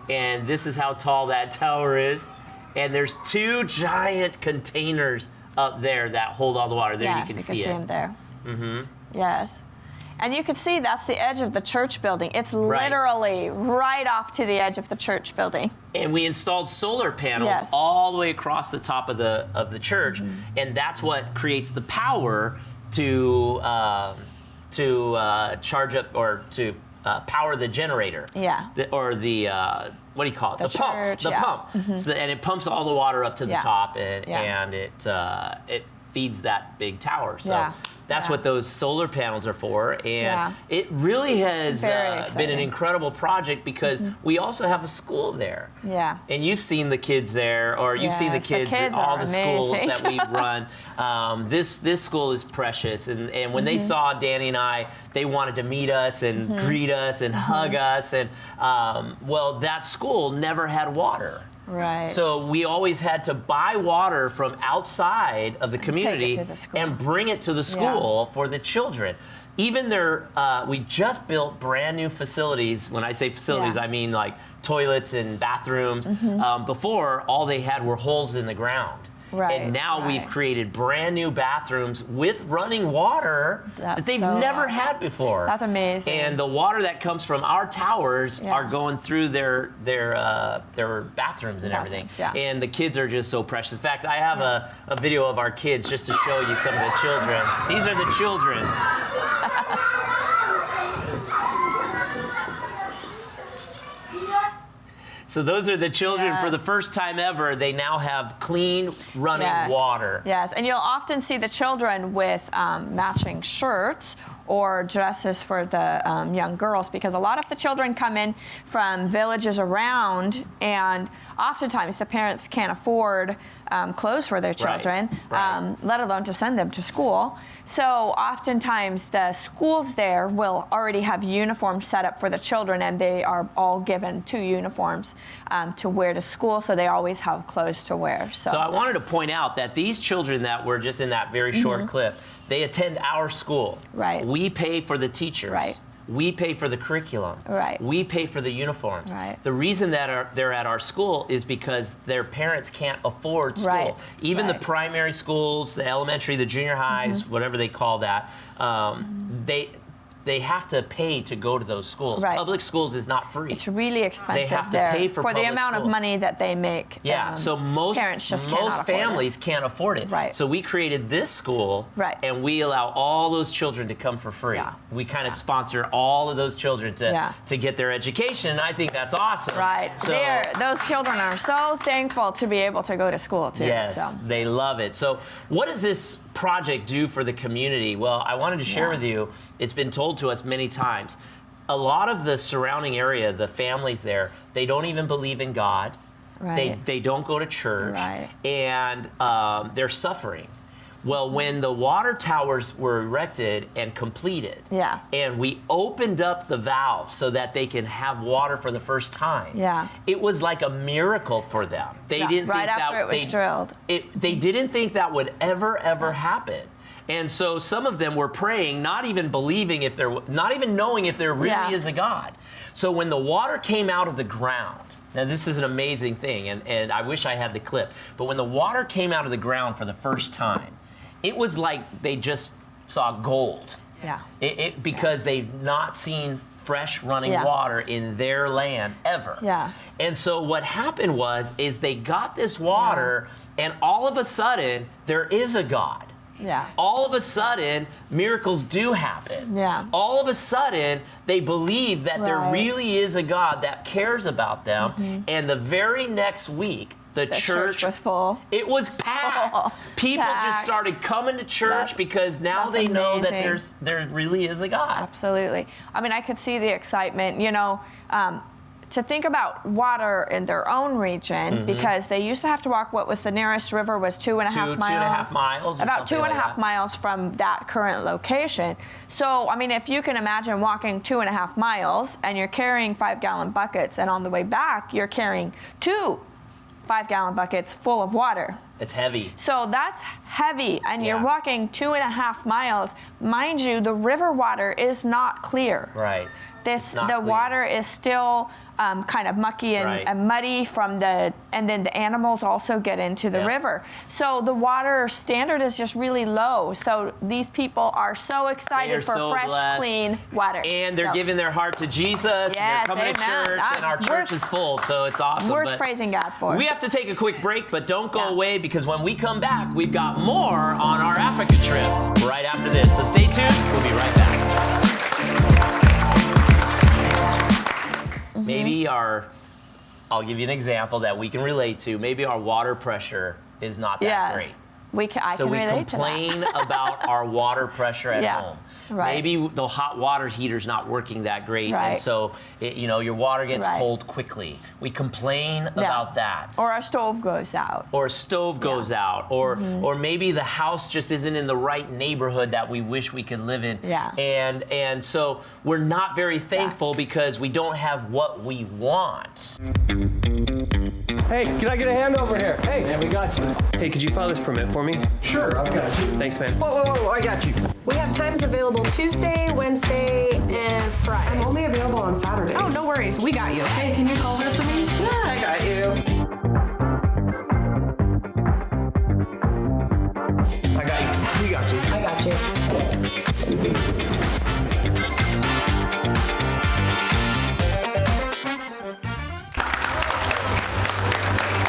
A: and this is how tall that tower is. And there's 2 giant containers up there that hold all the water. There you can see it.
B: Them there. Yes. And you can see that's the edge of the church building. It's literally right off to the edge of the church building.
A: And we installed solar panels all the way across the top of the church, and that's what creates the power to charge up or to power the generator. Or the what do you call it? The pump. The pump. So, and it pumps all the water up to the top, and it feeds that big tower. So. That's what those solar panels are for, and it really has been an incredible project because we also have a school there. And you've seen the kids there, or you've seen the kids at all the schools that we run. This school is precious, and when they saw Danny and I, they wanted to meet us and greet us and hug us, and well, that school never had water. So we always had to buy water from outside of the community and bring it to the school for the children. Even there, we just built brand new facilities. When I say facilities, I mean like toilets and bathrooms. Before, all they had were holes in the ground. And now we've created brand new bathrooms with running water that they've never had before.
B: That's amazing.
A: And the water that comes from our towers are going through their bathrooms and everything. And the kids are just so precious. In fact, I have a video of our kids just to show you some of the children. These are the children. So those are the children. For the first time ever, they now have clean running water.
B: And you'll often see the children with matching shirts or dresses for the young girls, because a lot of the children come in from villages around, and oftentimes the parents can't afford clothes for their children, let alone to send them to school. So oftentimes the schools there will already have uniforms set up for the children, and they are all given 2 uniforms to wear to school, so they always have clothes to wear. So
A: I wanted to point out that these children that were just in that very short clip, they attend our school. We pay for the teachers. We pay for the curriculum. We pay for the uniforms. The reason that they're at our school is because their parents can't afford school. Even the primary schools, the elementary, the junior highs, whatever they call that, they have to pay to go to those schools. Public schools is not free.
B: It's really expensive.
A: They have to pay for
B: the amount of money that they make.
A: So most
B: parents just
A: families can't afford it. So we created this school, and we allow all those children to come for free. We kind of sponsor all of those children to get their education, and I think that's awesome. So
B: those children are so thankful to be able to go to school too.
A: They love it. So what does this project do for the community? Well, I wanted to share with you, it's been told to us many times, a lot of the surrounding area, the families there, they don't even believe in God. They don't go to church, and they're suffering. Well, when the water towers were erected and completed,
B: Yeah.
A: and we opened up the valves so that they can have water for the first time,
B: Yeah.
A: it was like a miracle for them. They
B: Yeah,
A: didn't
B: right
A: think
B: after it was drilled.
A: They didn't think that would ever happen. And so some of them were praying, not even believing not even knowing if there really is a God. So when the water came out of the ground, now this is an amazing thing, and I wish I had the clip, but when the water came out of the ground for the first time, it was like they just saw gold.
B: Yeah.
A: Because they've not seen fresh running water in their land ever.
B: Yeah.
A: And so what happened is they got this water, and all of a sudden, there is a God.
B: Yeah.
A: All of a sudden, miracles do happen.
B: Yeah.
A: All of a sudden, they believe that there really is a God that cares about them. And the very next week, the church
B: was full.
A: It was packed. People just started coming to church because now they know that there really is a God.
B: Absolutely. I mean, I could see the excitement, to think about water in their own region, because they used to have to walk, what was the nearest river was 2.5 miles?
A: 2.5 miles.
B: About 2.5 miles from that current location. So, I mean, if you can imagine walking 2.5 miles and you're carrying 5-gallon buckets, and on the way back, you're carrying 2 5-gallon buckets full of water.
A: It's heavy.
B: So that's heavy, and you're walking 2.5 miles. Mind you, the river water is not clear.
A: Right.
B: The water is still kind of mucky and muddy and then the animals also get into the river. So the water standard is just really low. So these people are so excited for fresh, clean water.
A: And they're giving their heart to Jesus.
B: Yes,
A: and they're coming to church, and our church is full, so it's awesome.
B: Worth praising God for.
A: We have to take a quick break, but don't go away, because when we come back, we've got more on our Africa trip right after this. So stay tuned. We'll be right back. Maybe I'll give you an example that we can relate to. Maybe our water pressure is not that great.
B: I can relate to that.
A: So we complain about our water pressure at home.
B: Right.
A: Maybe the hot water heater's not working that great, and so your water gets cold quickly. We complain about that.
B: Or our stove goes out.
A: Or a stove goes out. Or maybe the house just isn't in the right neighborhood that we wish we could live in.
B: Yeah.
A: And so we're not very thankful because we don't have what we want.
E: Hey, can I get a hand over here? Hey, man, we got you.
F: Hey, could you file this permit for me?
I: Sure, I've got you.
F: Thanks, man.
E: Whoa, I got you.
G: We have times available Tuesday, Wednesday, and Friday.
H: I'm only available on Saturdays.
G: Oh, no worries. We got you.
H: Hey, can you call her for me?
E: Yeah, I got you.
F: I got you. We got you.
H: I got you.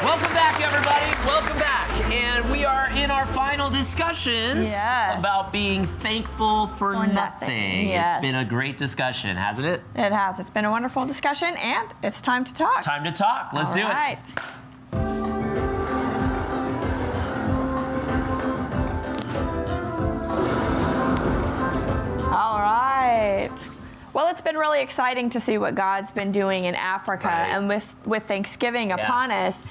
A: Welcome back, everybody. Welcome back. And we are in our final discussions about being thankful for nothing.
B: Yes.
A: It's been a great discussion, hasn't it?
B: It has. It's been a wonderful discussion, and it's time to talk.
A: It's time to talk. Let's do it.
B: All right. All right. Well, it's been really exciting to see what God's been doing in Africa, and with Thanksgiving upon us,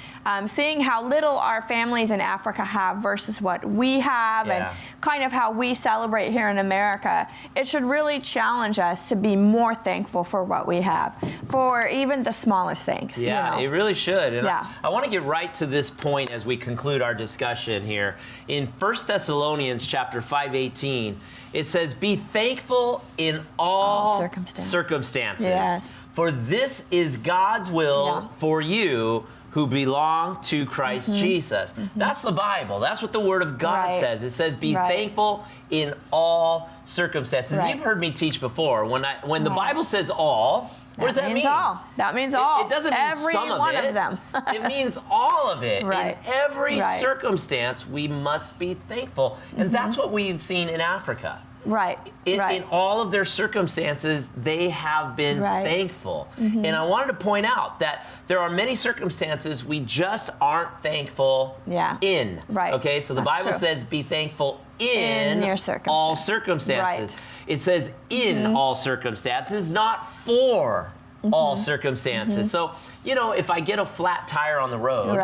B: seeing how little our families in Africa have versus what we have, and kind of how we celebrate here in America. It should really challenge us to be more thankful for what we have, for even the smallest things.
A: Yeah, it really should. And
B: Yeah.
A: I want to get right to this point as we conclude our discussion here. In 1 Thessalonians chapter 5:18, it says, "Be thankful in all circumstances.
B: Yes.
A: For this is God's will for you who belong to Christ Jesus." That's the Bible. That's what the Word of God says. It says, "Be thankful in all circumstances." You've heard me teach before. When the Bible says all, what does that mean?
B: All. That means all.
A: It doesn't mean
B: every
A: some of
B: one
A: it.
B: of them.
A: It means all of it.
B: Right.
A: In every circumstance, we must be thankful. And that's what we've seen in Africa.
B: Right.
A: In all of their circumstances, they have been thankful. And I wanted to point out that there are many circumstances we just aren't thankful in.
B: Right.
A: Okay, so the
B: That's
A: Bible
B: true.
A: says be thankful in
B: your
A: all circumstances. It says in all circumstances, not for all circumstances. So, if I get a flat tire on the road,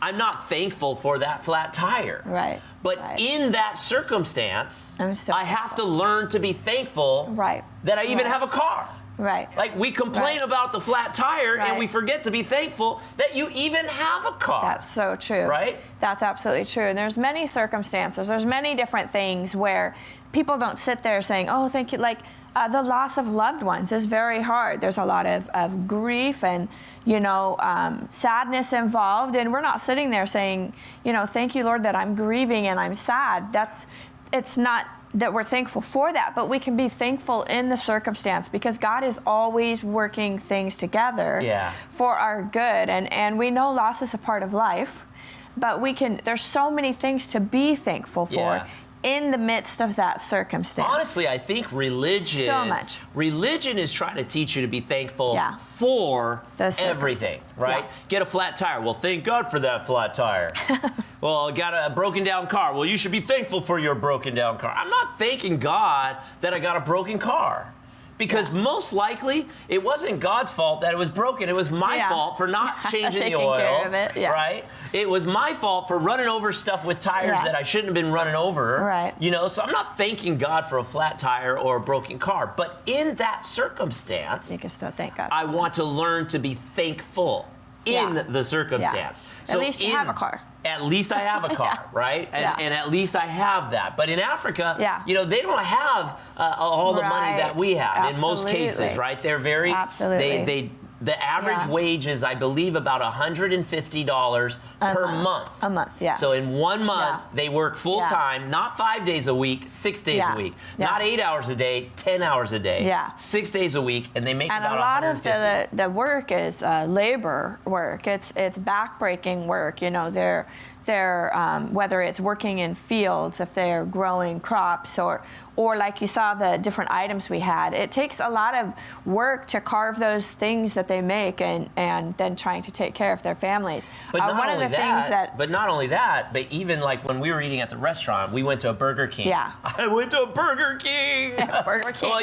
A: I'm not thankful for that flat tire.
B: Right.
A: But in that circumstance, I have to learn to be thankful that I even have a car.
B: Right.
A: Like we complain about the flat tire and we forget to be thankful that you even have a car.
B: That's so true.
A: Right?
B: That's absolutely true. And there's many circumstances, there's many different things where people don't sit there saying, oh, thank you. Like the loss of loved ones is very hard. There's a lot of grief and, sadness involved. And we're not sitting there saying, thank you, Lord, that I'm grieving and I'm sad. It's not that we're thankful for that, but we can be thankful in the circumstance because God is always working things together for our good. And we know loss is a part of life, but there's so many things to be thankful for in the midst of that circumstance.
A: Honestly, I think religion is trying to teach you to be thankful for everything, right? Get a flat tire. Well, thank God for that flat tire. Well, got a broken down car. Well, you should be thankful for your broken down car. I'm not thanking God that I got a broken car. Because most likely, it wasn't God's fault that it was broken. It was my fault for not changing the oil,
B: care of it.
A: right? It was my fault for running over stuff with tires that I shouldn't have been running over.
B: Right.
A: So I'm not thanking God for a flat tire or a broken car. But in that circumstance,
B: you can still thank God.
A: I want to learn to be thankful in the circumstance.
B: So at least you have a car.
A: At least I have a car, right? And at least I have that. But in Africa, they don't have all the money that we have in most cases, right? They're very, the average wage is, I believe, about $150 per month.
B: A month, yeah.
A: So in 1 month, they work full time, not 5 days a week, 6 days a week, not 8 hours a day, 10 hours a day, 6 days a week, and they make about $150.
B: And a lot of the work is labor work. It's backbreaking work. They're whether it's working in fields, if they're growing crops, or like you saw the different items we had. It takes a lot of work to carve those things that they make and then trying to take care of their families.
A: But not only that, but even like when we were eating at the restaurant, we went to a Burger King.
B: Yeah.
A: I went to a Burger King.
B: Burger King.
A: Well,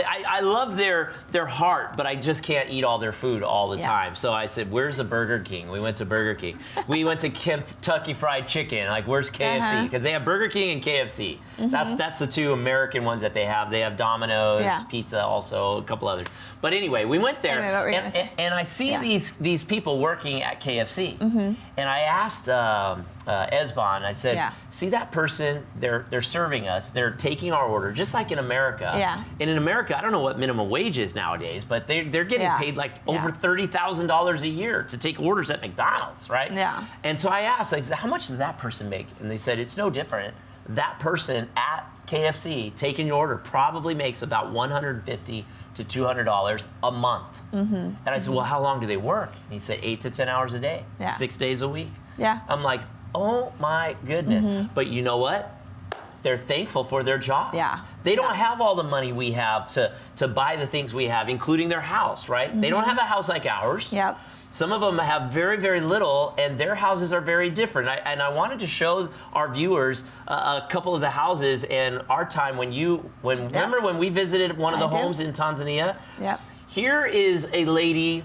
A: I love their heart, but I just can't eat all their food all the time. So I said, where's the Burger King? We went to Burger King. We went to Kentucky Fried Chicken. Like, where's KFC? Because they have Burger King and KFC. That's the two American ones that they have. They have Domino's, Pizza also, a couple others. But anyway, we went there, and I see these people working at KFC. And I asked Esbon, I said, see that person, they're serving us, they're taking our order, just like in America. And in America, I don't know what minimum wage is nowadays, but they're getting paid like over $30,000 a year to take orders at McDonald's, right? And so I asked, I said, how much does that person make? And they said, it's no different. That person at KFC taking your order probably makes about $150 to $200 a month. And I said, well, how long do they work? And he said 8 to 10 hours a day, 6 days a week. I'm like, oh my goodness. But you know what? They're thankful for their job. They don't have all the money we have to buy the things we have, including their house, right? They don't have a house like ours. Some of them have very, very little, and their houses are very different. I wanted to show our viewers a couple of the houses in our time remember when we visited one of the homes in Tanzania? Here is a lady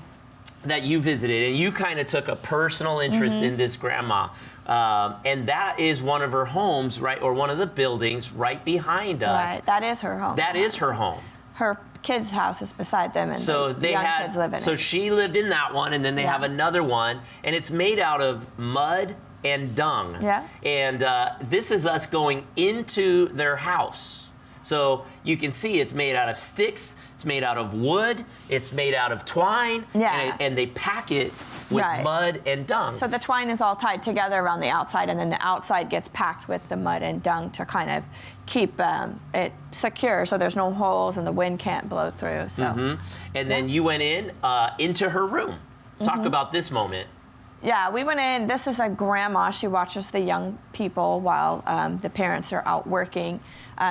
A: that you visited, and you kind of took a personal interest in this grandma. And that is one of her homes, right, or one of the buildings right behind us.
B: Right, that is her home.
A: That is her home.
B: Her kids' house is beside them, and the young kids live in it.
A: So she lived in that one, and then they have another one, and it's made out of mud and dung. And this is us going into their house. So you can see it's made out of sticks, it's made out of wood, it's made out of twine, and they pack it with mud and dung.
B: So the twine is all tied together around the outside, and then the outside gets packed with the mud and dung to kind of keep it secure, so there's no holes and the wind can't blow through. So.
A: And then you went into her room. Talk about this moment.
B: Yeah, we went in. This is a grandma. She watches the young people while the parents are out working.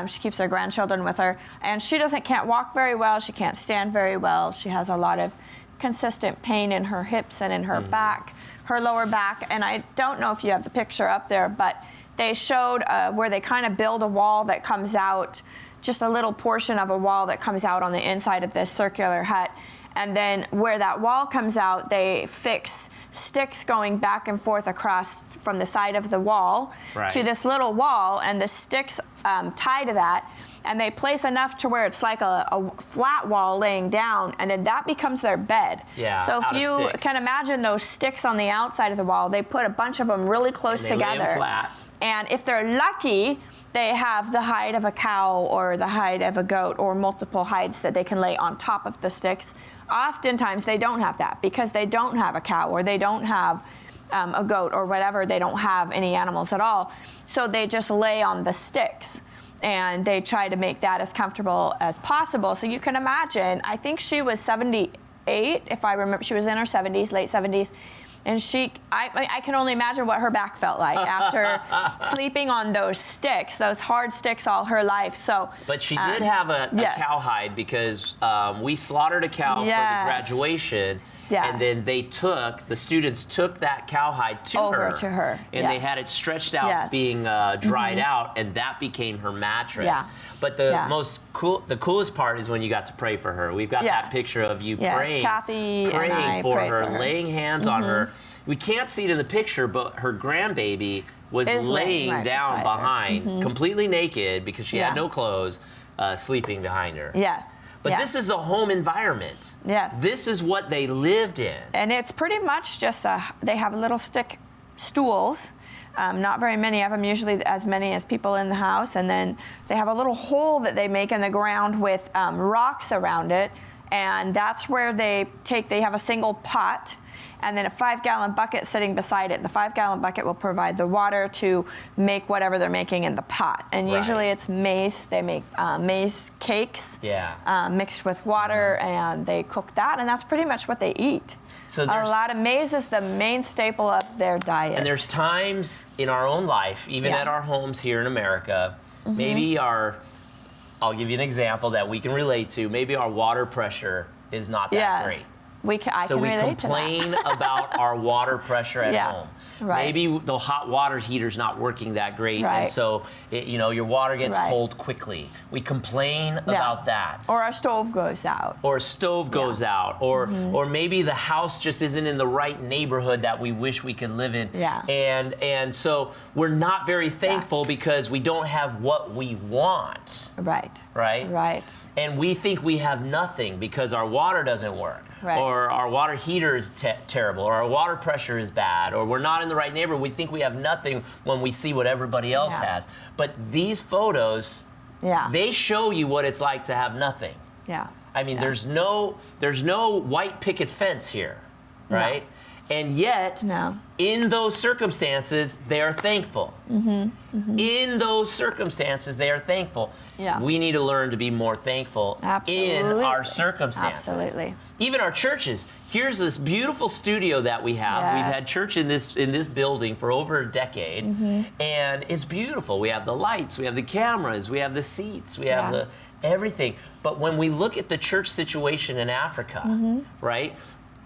B: She keeps her grandchildren with her, and she can't walk very well. She can't stand very well. She has a lot of consistent pain in her hips and in her back, her lower back. And I don't know if you have the picture up there, but they showed where they kind of build a wall that comes out, just a little portion of a wall that comes out on the inside of this circular hut. And then where that wall comes out, they fix sticks going back and forth across from the side of the wall to this little wall, and the sticks tie to that. And they place enough to where it's like a flat wall laying down, and then that becomes their bed.
A: Yeah,
B: so if you can imagine those sticks on the outside of the wall, they put a bunch of them really close together.
A: Lay them flat.
B: And if they're lucky, they have the hide of a cow or the hide of a goat or multiple hides that they can lay on top of the sticks. Oftentimes they don't have that because they don't have a cow or they don't have a goat or whatever. They don't have any animals at all. So they just lay on the sticks. And they try to make that as comfortable as possible. So you can imagine, I think she was 78, if I remember, she was in her 70s, late 70s. And I can only imagine what her back felt like after sleeping on those sticks, those hard sticks all her life. So,
A: but she did have a cowhide because we slaughtered a cow for the graduation. Yeah. And then the students took that cowhide
B: over to her.
A: And they had it stretched out, being dried out, and that became her mattress. Yeah. But the coolest part is when you got to pray for her. We've got that picture of you praying for her, laying hands on her. We can't see it in the picture, but her grandbaby was laying down behind, completely naked because she had no clothes, sleeping behind her.
B: Yeah.
A: But this is the home environment.
B: Yes.
A: This is what they lived in.
B: And it's pretty much just they have little stick stools. Not very many of them, usually as many as people in the house. And then they have a little hole that they make in the ground with rocks around it. And that's where they have a single pot and then a 5-gallon bucket sitting beside it. The 5-gallon bucket will provide the water to make whatever they're making in the pot. And usually it's maize. They make maize cakes mixed with water, and they cook that, and that's pretty much what they eat. So a lot of maize is the main staple of their diet.
A: And there's times in our own life, even at our homes here in America, maybe I'll give you an example that we can relate to. Maybe our water pressure is not that great.
B: I can relate to that.
A: So we complain about our water pressure at home.
B: Right.
A: Maybe the hot water heater's not working that great, and so your water gets cold quickly. We complain about that.
B: Or our stove goes out.
A: Or a stove goes out. Or maybe the house just isn't in the right neighborhood that we wish we could live in.
B: Yeah.
A: And so we're not very thankful because we don't have what we want.
B: Right.
A: Right?
B: Right.
A: And we think we have nothing because our water doesn't work. Right. Or our water heater is terrible, or our water pressure is bad, or we're not in the right neighborhood. We think we have nothing when we see what everybody else has. But these photos, they show you what it's like to have nothing.
B: Yeah.
A: I mean, there's no white picket fence here, right? No. And yet, in those circumstances, they are thankful. In those circumstances, they are thankful. Yeah. We need to learn to be more thankful in our circumstances.
B: Absolutely.
A: Even our churches. Here's this beautiful studio that we have. Yes. We've had church in this building for over a decade, and it's beautiful. We have the lights, we have the cameras, we have the seats, we have the everything. But when we look at the church situation in Africa, right?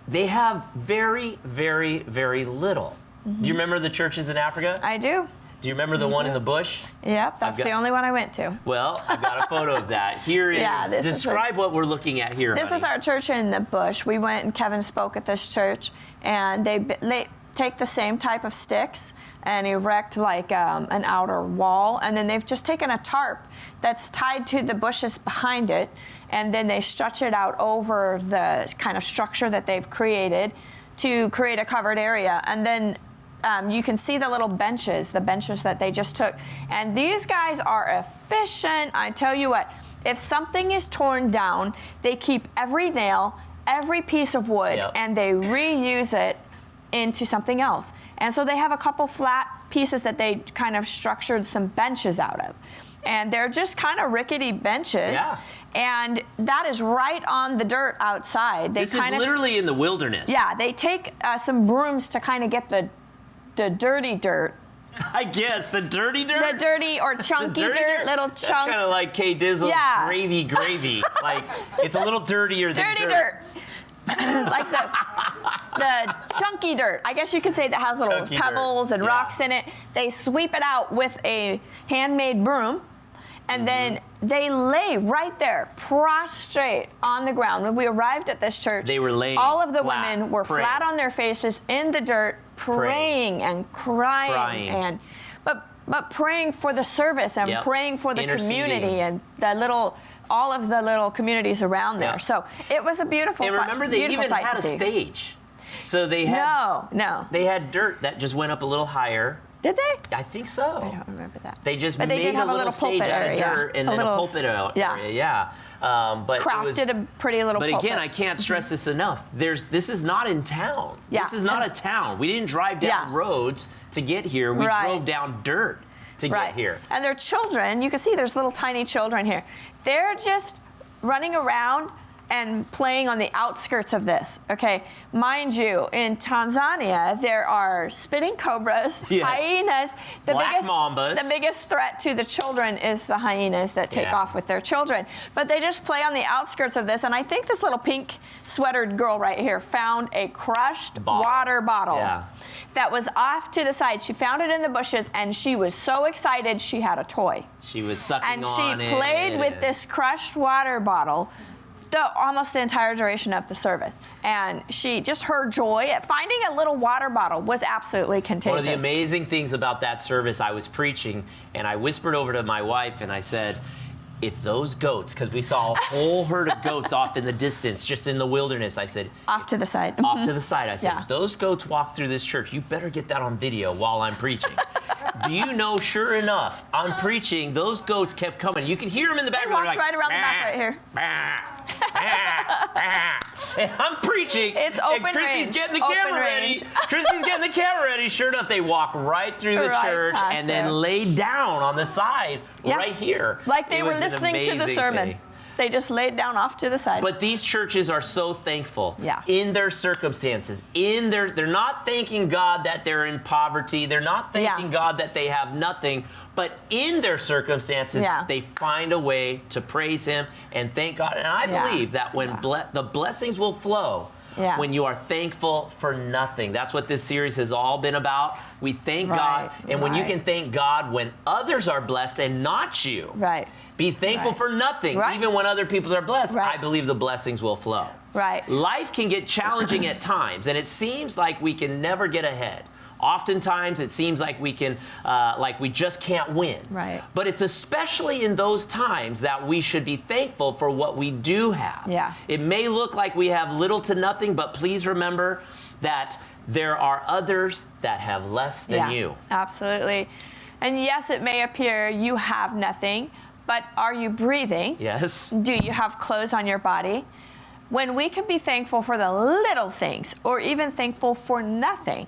A: They have very, very, very little. Do you remember the churches in Africa?
B: I do.
A: Do you remember the one in the bush?
B: Yep, that's the only one I went to.
A: Well, I've got a photo of that. Here is, describe what we're looking at here,
B: This is our church in the bush. We went and Kevin spoke at this church, and they take the same type of sticks and erect like an outer wall, and then they've just taken a tarp that's tied to the bushes behind it, and then they stretch it out over the kind of structure that they've created to create a covered area. And then you can see the little benches, that they just took. And these guys are efficient. I tell you what, if something is torn down, they keep every nail, every piece of wood, and they reuse it into something else. And so they have a couple flat pieces that they kind of structured some benches out of. And they're just kind of rickety benches. Yeah. And that is right on the dirt outside.
A: This is literally in the wilderness.
B: Yeah, they take some brooms to kind of get the dirty dirt.
A: I guess, the dirty dirt?
B: The dirty or chunky dirt, little chunks.
A: That's kind of like Kay Dizzle's gravy. Like, it's a little dirtier than
B: dirty dirt. Like the chunky dirt, I guess you could say, that has little chunky pebbles and rocks in it. They sweep it out with a handmade broom, And then they lay right there, prostrate on the ground. When we arrived at this church,
A: they were laying
B: all of the
A: flat,
B: women were
A: praying.
B: flat on their faces in the dirt, praying and crying. And but praying for the service and praying for the community and all of the little communities around there. So it was a beautiful,
A: and remember, they even had a
B: see.
A: stage. So they had
B: no.
A: They had dirt that just went up a little higher.
B: Did they?
A: I think so.
B: I don't remember that.
A: They just
B: but
A: made
B: they did have
A: a little
B: stage
A: pulpit out of
B: area,
A: dirt and then a pulpit area. Yeah. But
B: crafted a pretty little pulpit.
A: But again, I can't stress this enough. This is not in town.
B: Yeah.
A: This is not a town. We didn't drive down roads to get here. We drove down dirt to get here.
B: And their children, you can see there's little tiny children here. They're just running around and playing on the outskirts of this, okay? Mind you, in Tanzania, there are spitting cobras, hyenas.
A: Black mambas.
B: The biggest threat to the children is the hyenas that take off with their children. But they just play on the outskirts of this, and I think this little pink sweatered girl right here found a crushed water bottle that was off to the side. She found it in the bushes, and she was so excited she had a toy.
A: She was sucking
B: on it.
A: And
B: she played with this crushed water bottle almost the entire duration of the service. And her joy at finding a little water bottle was absolutely contagious.
A: One of the amazing things about that service, I was preaching, and I whispered over to my wife, and I said, if those goats, because we saw a whole herd of goats off in the distance, just in the wilderness, I said...
B: Off to the side.
A: Off to the side. I said, if those goats walk through this church, you better get that on video while I'm preaching. Do you know, sure enough, I'm preaching, those goats kept coming. You can hear them in the background.
B: They walked right around the back right here.
A: And I'm preaching.
B: It's open
A: and Kristie's
B: range.
A: getting the camera ready. Kristie's getting the camera ready. Sure enough, they walk right through the church and then lay down on the side right here.
B: Like they were listening to the sermon.
A: Thing.
B: They just laid down off to the side.
A: But these churches are so thankful in their circumstances. They're not thanking God that they're in poverty. They're not thanking God that they have nothing. But in their circumstances, they find a way to praise Him and thank God. And I believe that when the blessings will flow when you are thankful for nothing. That's what this series has all been about. We thank God. And when you can thank God when others are blessed and not you.
B: Right.
A: Be thankful for nothing, even when other people are blessed. I believe the blessings will flow.
B: Right.
A: Life can get challenging at times, and it seems like we can never get ahead. Oftentimes, it seems like we just can't win.
B: Right.
A: But it's especially in those times that we should be thankful for what we do have.
B: Yeah.
A: It may look like we have little to nothing, but please remember that there are others that have less than you.
B: Absolutely. And yes, it may appear you have nothing, but are you breathing?
A: Yes.
B: Do you have clothes on your body? When we can be thankful for the little things or even thankful for nothing,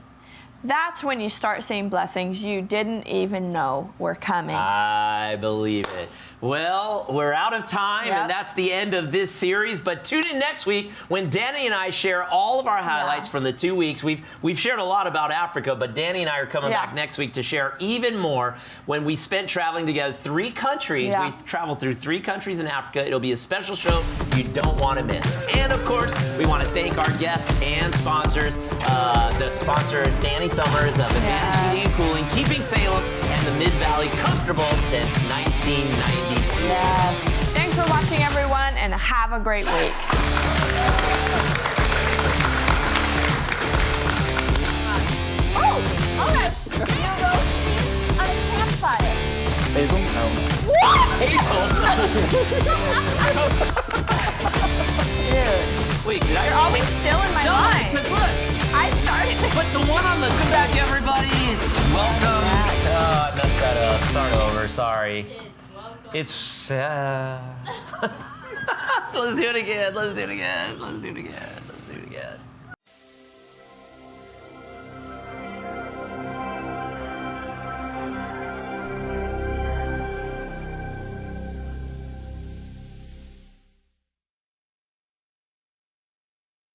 B: that's when you start seeing blessings you didn't even know were coming.
A: I believe it. Well, we're out of time, and that's the end of this series. But tune in next week when Danny and I share all of our highlights from the 2 weeks. We've shared a lot about Africa, but Danny and I are coming back next week to share even more when we spent traveling together 3 countries. We traveled through 3 countries in Africa. It'll be a special show you don't want to miss. And, of course, we want to thank our guests and sponsors. The sponsor, Danny Summers of Advantage Heating and Cooling, keeping Salem and the Mid-Valley comfortable since 1990.
B: Yes. Thanks for watching, everyone, and have a great week.
C: Oh, okay. You roast beef on a campfire.
D: Hazel? No.
C: What?
A: Hazel?
B: Dude.
A: Wait, did I
B: You're always still in my mind.
A: Because look.
B: I started.
A: But the one on the come back, everybody. It's welcome. I messed that up. Start over. Sorry. It's let's do it again. Let's do it again. Let's do it again. Let's do it again.